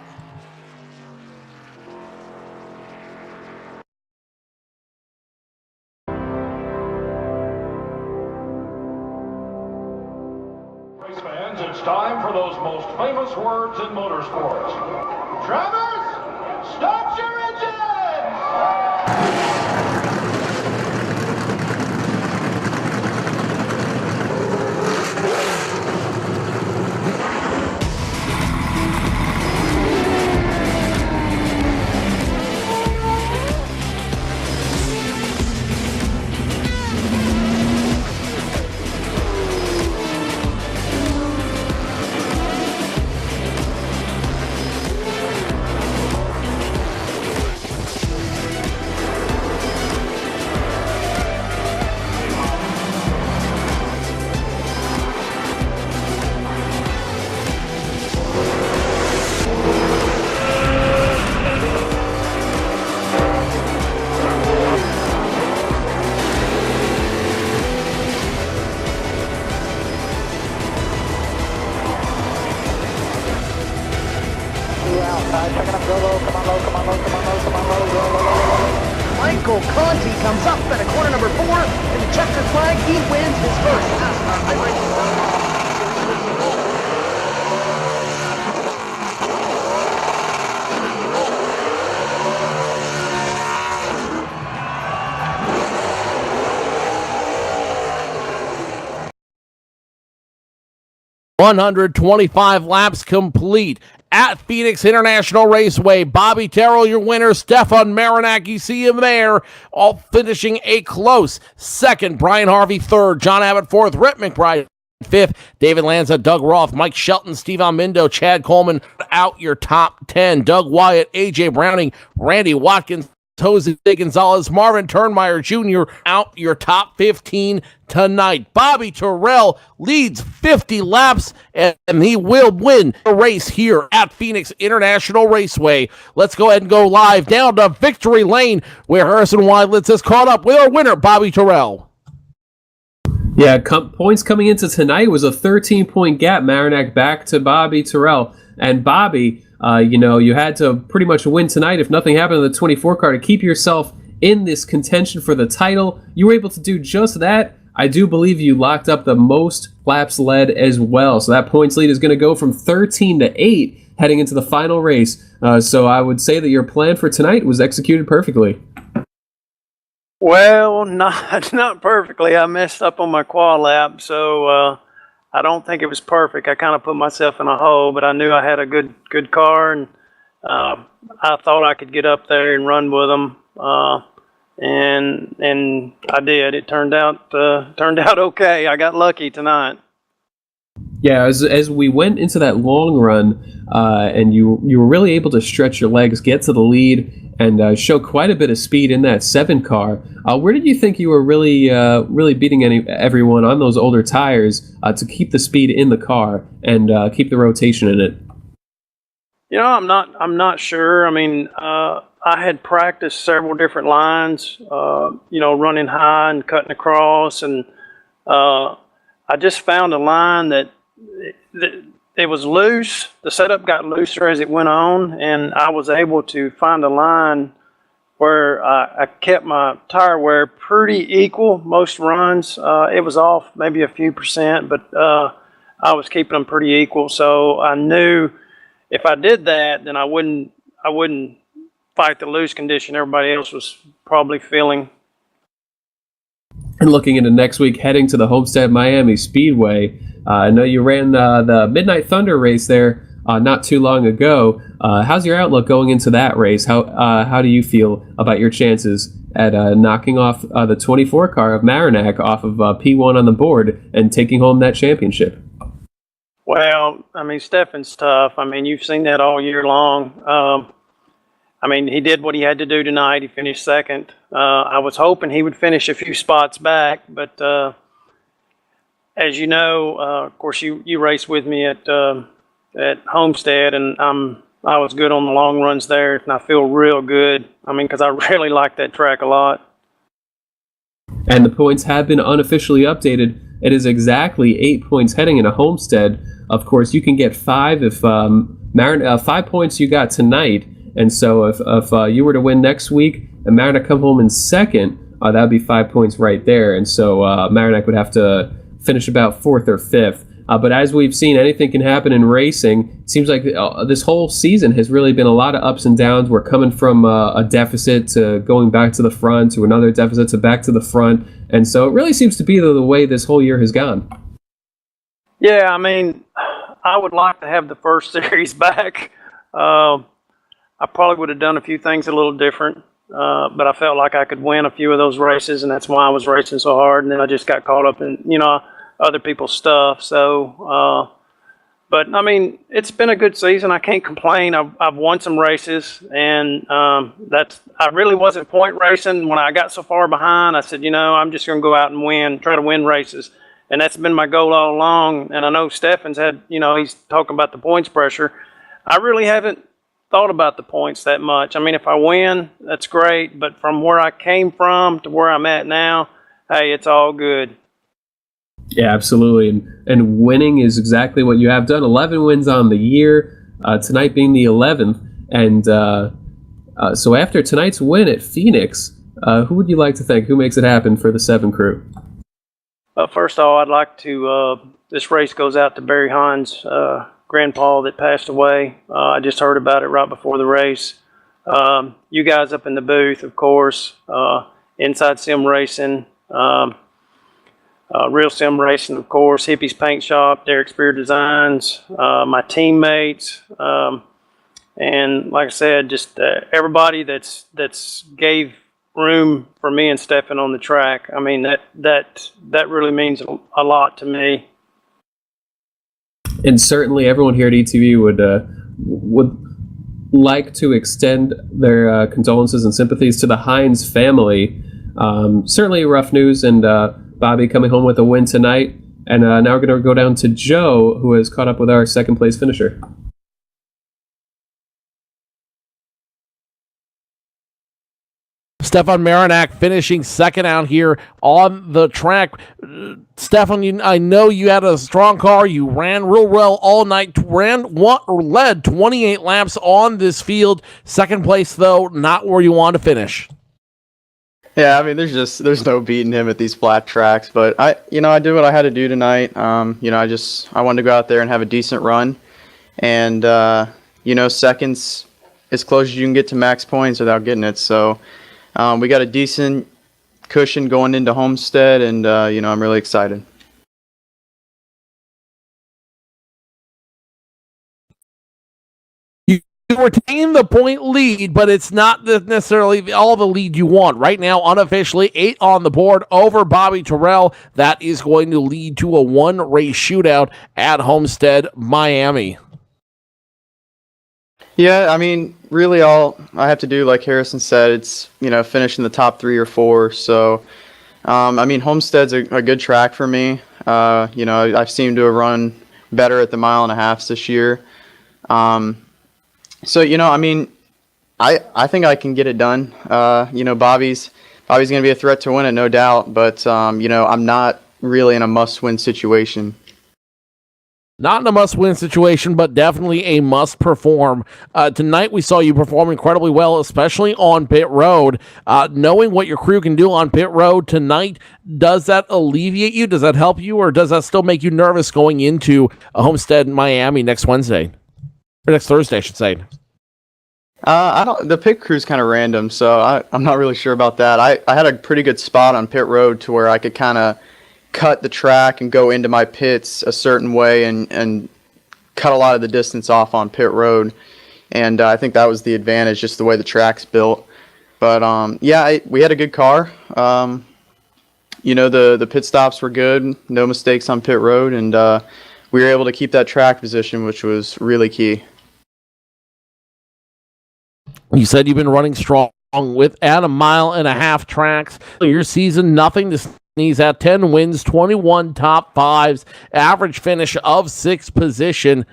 [SPEAKER 4] It's time for those most famous words in motorsports. Drivers, start your engines!
[SPEAKER 7] Michael Conti comes up at a corner number 4, and the checkered flag, he wins his first NASCAR race.
[SPEAKER 1] 125 laps complete at Phoenix International Raceway. Bobby Terrell, your winner. Stefan Marinak, you see him there, all finishing a close second. Brian Harvey third. John Abbott fourth. Rip McBride fifth. David Lanza, Doug Roth, Mike Shelton, Steve Almindo, Chad Coleman out your top 10. Doug Wyatt, AJ Browning, Randy Watkins, Jose Gonzalez, Marvin Turnmeyer Jr. out your top 15 tonight. Bobby Terrell leads 50 laps, and he will win the race here at Phoenix International Raceway. Let's go ahead and go live down to Victory Lane, where Harrison Weidlitz has caught up with our winner, Bobby Terrell.
[SPEAKER 2] Yeah, points coming into tonight was a 13-point gap. Marinak back to Bobby Terrell. And Bobby, you had to pretty much win tonight if nothing happened in the 24 car to keep yourself in this contention for the title. You were able to do just that. I do believe you locked up the most laps led as well. So that points lead is going to go from 13 to 8 heading into the final race. So I would say that your plan for tonight was executed perfectly.
[SPEAKER 8] Well, not perfectly. I messed up on my quad lap, so I don't think it was perfect. I kind of put myself in a hole, but I knew I had a good car, and I thought I could get up there and run with them, and I did. It turned out okay. I got lucky tonight.
[SPEAKER 2] Yeah, as we went into that long run, and you were really able to stretch your legs, get to the lead, and show quite a bit of speed in that 7 car. Where did you think you were really beating everyone on those older tires to keep the speed in the car and keep the rotation in it?
[SPEAKER 8] I'm not sure. I mean, I had practiced several different lines, running high and cutting across, and I just found a line that it was loose. The setup got looser as it went on, and I was able to find a line where I kept my tire wear pretty equal most runs. It was off maybe a few percent, but I was keeping them pretty equal. So I knew if I did that, then I wouldn't fight the loose condition everybody else was probably feeling.
[SPEAKER 2] And looking into next week, heading to the Homestead Miami Speedway, I know you ran the Midnight Thunder race there not too long ago. How's your outlook going into that race? How do you feel about your chances at knocking off the 24 car of Marinak off of P1 on the board and taking home that championship?
[SPEAKER 8] Well, I mean, Stefan's tough. I mean, you've seen that all year long. I mean, he did what he had to do tonight. He finished second. I was hoping he would finish a few spots back, but as you know, of course, you raced with me at Homestead, and I was good on the long runs there, and I feel real good. I mean, because I really like that track a lot.
[SPEAKER 2] And the points have been unofficially updated. It is exactly 8 points heading into Homestead. Of course, you can get 5 if 5 points you got tonight. And so if you were to win next week and Marinak come home in second, that would be 5 points right there. And so Marinak would have to finish about 4th or 5th. But as we've seen, anything can happen in racing. It seems like this whole season has really been a lot of ups and downs. We're coming from a deficit to going back to the front, to another deficit to back to the front. And so it really seems to be the way this whole year has gone.
[SPEAKER 8] Yeah, I mean, I would like to have the first series back. I probably would have done a few things a little different, but I felt like I could win a few of those races, and that's why I was racing so hard. And then I just got caught up in, other people's stuff. So, but I mean, it's been a good season. I can't complain. I've won some races, and I really wasn't point racing when I got so far behind. I said, I'm just going to go out and try to win races. And that's been my goal all along. And I know Stefan's had, he's talking about the points pressure. I really haven't thought about the points that much. I mean, if I win, that's great. But from where I came from to where I'm at now, hey, it's all good.
[SPEAKER 2] Yeah, absolutely. And winning is exactly what you have done. 11 wins on the year, tonight being the 11th. And so after tonight's win at Phoenix, who would you like to thank? Who makes it happen for the 7 crew?
[SPEAKER 8] First of all, I'd like to, this race goes out to Barry Hahn's grandpa that passed away. I just heard about it right before the race. You guys up in the booth, of course, Inside Sim Racing, Real Sim Racing, of course, Hippie's Paint Shop, Derek Spear Designs, my teammates, and like I said, just everybody that's gave room for me and Stefan on the track. I mean, that really means a lot to me.
[SPEAKER 2] And certainly everyone here at ETV would like to extend their condolences and sympathies to the Hines family. Certainly rough news, and Bobby coming home with a win tonight. And now we're going to go down to Joe, who has caught up with our second place finisher.
[SPEAKER 1] Stefan Marinak finishing second out here on the track. Stefan, I know you had a strong car. You ran real well all night. Led 28 laps on this field. Second place, though, not where you want to finish.
[SPEAKER 9] Yeah, I mean, there's no beating him at these flat tracks. But I did what I had to do tonight. I wanted to go out there and have a decent run, and seconds as close as you can get to max points without getting it. So. We got a decent cushion going into Homestead, and I'm really excited.
[SPEAKER 1] You retain the point lead, but it's not necessarily all the lead you want. Right now, unofficially, 8 on the board over Bobby Terrell. That is going to lead to a 1-race shootout at Homestead, Miami.
[SPEAKER 9] Yeah, I mean, really all I have to do, like Harrison said, it's, finish in the top 3 or 4. So, Homestead's a good track for me. I've seemed to have run better at the 1.5 miles this year. I think I can get it done. Bobby's going to be a threat to win it, no doubt. But, I'm not really in a must-win situation.
[SPEAKER 1] Not in a must-win situation, but definitely a must-perform. Tonight, we saw you perform incredibly well, especially on pit road. Knowing what your crew can do on pit road tonight, does that alleviate you? Does that help you? Or does that still make you nervous going into a Homestead in Miami next Wednesday? Or next Thursday, I should say.
[SPEAKER 9] The pit crew's kind of random, so I'm not really sure about that. I had a pretty good spot on pit road to where I could kind of cut the track and go into my pits a certain way and cut a lot of the distance off on pit road. And I think that was the advantage, just the way the track's built. But we had a good car. The pit stops were good, no mistakes on pit road, and we were able to keep that track position, which was really key.
[SPEAKER 1] You said you've been running strong with at 1.5 mile tracks. Your season, nothing to sneeze at. 10 wins, 21 top 5s, average finish of 6th position.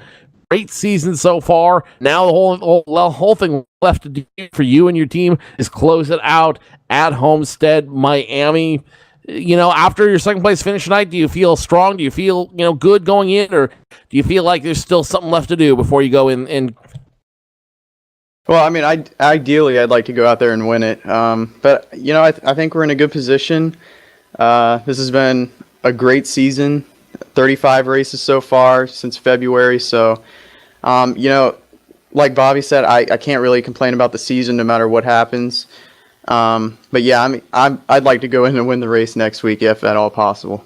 [SPEAKER 1] Great season so far. Now the whole thing left to do for you and your team is close it out at Homestead, Miami. After your second place finish tonight, do you feel strong? Do you feel good going in, or do you feel like there's still something left to do before you go in?
[SPEAKER 9] Well, ideally, I'd like to go out there and win it. But I think we're in a good position. This has been a great season, 35 races so far since February. So, like Bobby said, I can't really complain about the season no matter what happens. But yeah, I'd like to go in and win the race next week if at all possible.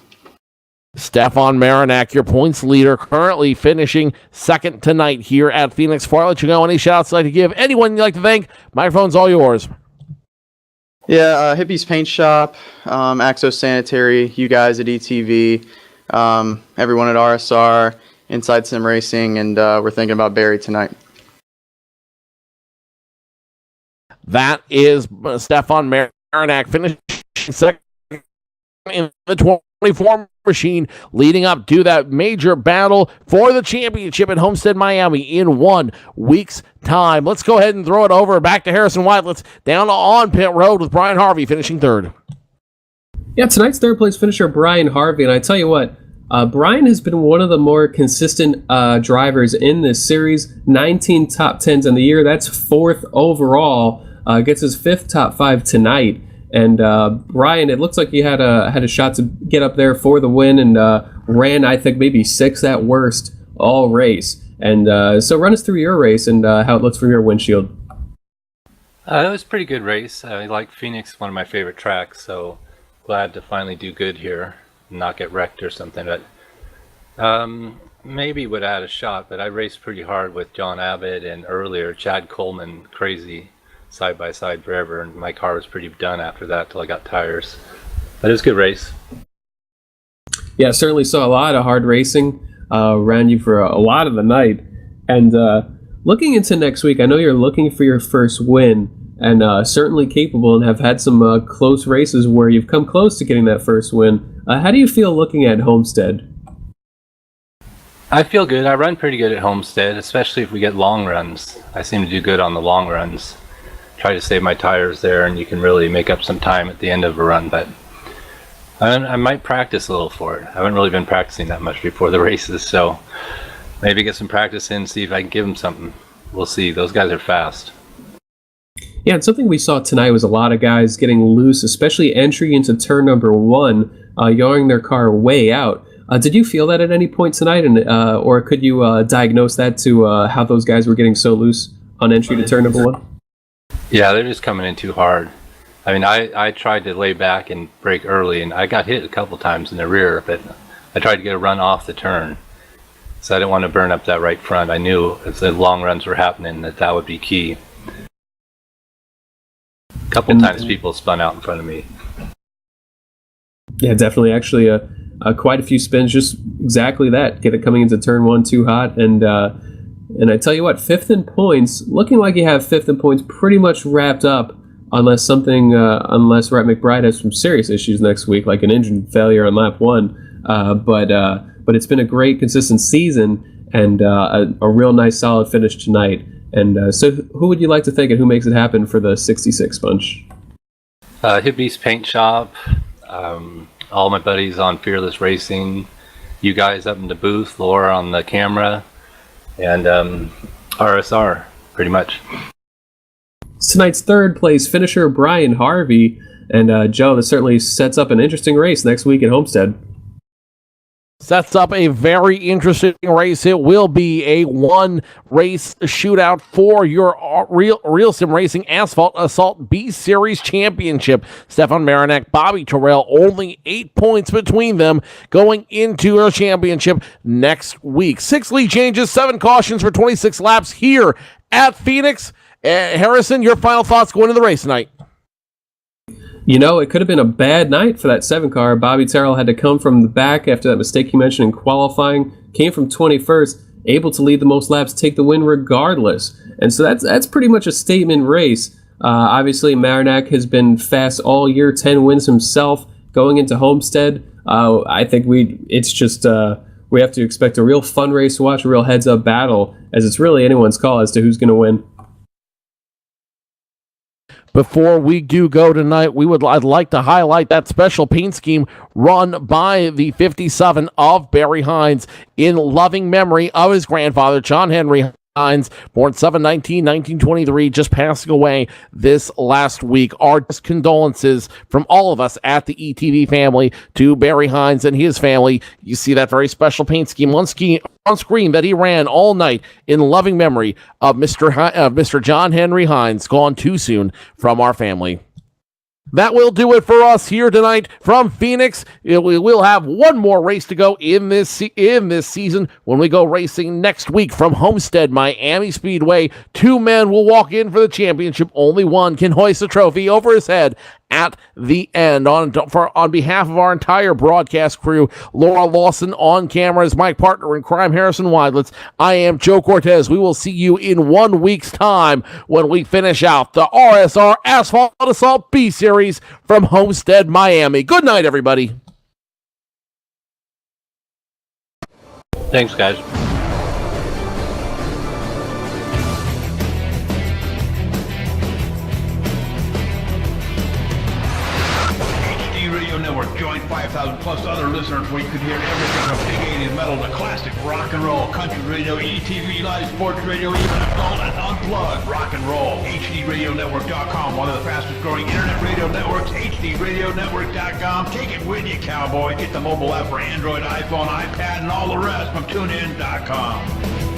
[SPEAKER 1] Stefan Marinak, your points leader, currently finishing second tonight here at Phoenix. Before I let you go, any shout-outs you'd like to give? Anyone you'd like to thank? Microphone's all yours.
[SPEAKER 9] Yeah, Hippie's Paint Shop, Axo Sanitary, you guys at ETV, everyone at RSR, Inside Sim Racing, and we're thinking about Barry tonight.
[SPEAKER 1] That is Stefan Marinak finishing second in the 24 machine, leading up to that major battle for the championship at Homestead, Miami in 1 week's time. Let's go ahead and throw it over back to Harrison White. Let's down on pit road with Brian Harvey finishing third.
[SPEAKER 2] Yeah, tonight's third place finisher, Brian Harvey, and I tell you what, Brian has been one of the more consistent drivers in this series. 19 top 10s in the year. That's 4th overall. Gets his 5th top 5 tonight. And Brian, it looks like he had a shot to get up there for the win, and ran, I think, maybe 6th at worst all race. And so run us through your race and how it looks from your windshield.
[SPEAKER 10] It was a pretty good race. I like Phoenix, one of my favorite tracks, so glad to finally do good here and not get wrecked or something. But maybe would add a shot, but I raced pretty hard with John Abbott and earlier Chad Coleman, crazy side by side forever, and my car was pretty done after that till I got tires. But it was a good race.
[SPEAKER 2] Yeah, certainly saw a lot of hard racing around you for a lot of the night. And looking into next week, I know you're looking for your first win, and certainly capable, and have had some close races where you've come close to getting that first win. How do you feel looking at Homestead?
[SPEAKER 10] I feel good. I run pretty good at Homestead, especially if we get long runs. I seem to do good on the long runs. Try to save my tires there, and you can really make up some time at the end of a run. But I might practice a little for it. I haven't really been practicing that much before the races, so maybe get some practice in, see if I can give them something. We'll see. Those guys are fast.
[SPEAKER 2] Yeah, and something we saw tonight was a lot of guys getting loose, especially entry into turn number 1, yawing their car way out. Did you feel that at any point tonight, and or could you diagnose that to how those guys were getting so loose on entry to turn number 1?
[SPEAKER 10] Yeah, they're just coming in too hard. I mean, I tried to lay back and brake early, and I got hit a couple times in the rear, but I tried to get a run off the turn. So I didn't want to burn up that right front. I knew if the long runs were happening that would be key. A couple times people spun out in front of me.
[SPEAKER 2] Yeah, definitely. Actually, quite a few spins, just exactly that. Get it coming into turn 1 too hot, and I tell you what, 5th in points, looking like you have 5th in points pretty much wrapped up, unless Rhett McBride has some serious issues next week, like an engine failure on lap 1. But it's been a great, consistent season, and a real nice, solid finish tonight. And so who would you like to thank, and who makes it happen for the 66 bunch?
[SPEAKER 10] Hibbee's Paint Shop, all my buddies on Fearless Racing, you guys up in the booth, Laura on the camera, and RSR, pretty much.
[SPEAKER 2] Tonight's 3rd place finisher, Brian Harvey. And Joe, this certainly sets up an interesting race next week at Homestead.
[SPEAKER 1] Sets up a very interesting race. It will be a 1-race shootout for your Real Sim Racing Asphalt B Series Championship. Stefan Marinak, Bobby Terrell, only 8 points between them going into a championship next week. 6 lead changes, 7 cautions for 26 laps here at Phoenix. Harrison, your final thoughts going into the race tonight?
[SPEAKER 2] You know, it could have been a bad night for that 7 car. Bobby Terrell had to come from the back after that mistake you mentioned in qualifying. Came from 21st, able to lead the most laps, take the win regardless. And so that's pretty much a statement race. Obviously, Marinak has been fast all year, 10 wins himself going into Homestead. I think we have to expect a real fun race to watch, a real heads-up battle, as it's really anyone's call as to who's going to win.
[SPEAKER 1] Before we do go tonight, I'd like to highlight that special paint scheme run by the 57 of Barry Hines in loving memory of his grandfather, John Henry Hines, born 7/19/1923, just passing away this last week. Our condolences from all of us at the ETV family to Barry Hines and his family. You see that very special paint scheme on screen that he ran all night in loving memory of Mr. John Henry Hines, gone too soon from our family. That will do it for us here tonight from Phoenix. We will have one more race to go in this season when we go racing next week from Homestead, Miami Speedway. 2 men will walk in for the championship. Only one can hoist the trophy over his head at the end. On behalf of our entire broadcast crew, Laura Lawson on camera is my partner in crime, Harrison Weidlitz. I am Joe Cortez. We will see you in 1 week's time when we finish out the RSR Asphalt B Series from Homestead, Miami. Good night, everybody.
[SPEAKER 10] Thanks, guys.
[SPEAKER 6] HD Radio Network. Join 5,000 plus other listeners. listeners where you can hear everything from big 80s metal to classic rock and roll, country radio, ETV Live Sports Radio, even adult and unplugged rock and roll. HDRadioNetwork.com, one of the fastest growing internet radio networks, HDRadioNetwork.com. Take it with you, cowboy. Get the mobile app for Android, iPhone, iPad, and all the rest from TuneIn.com.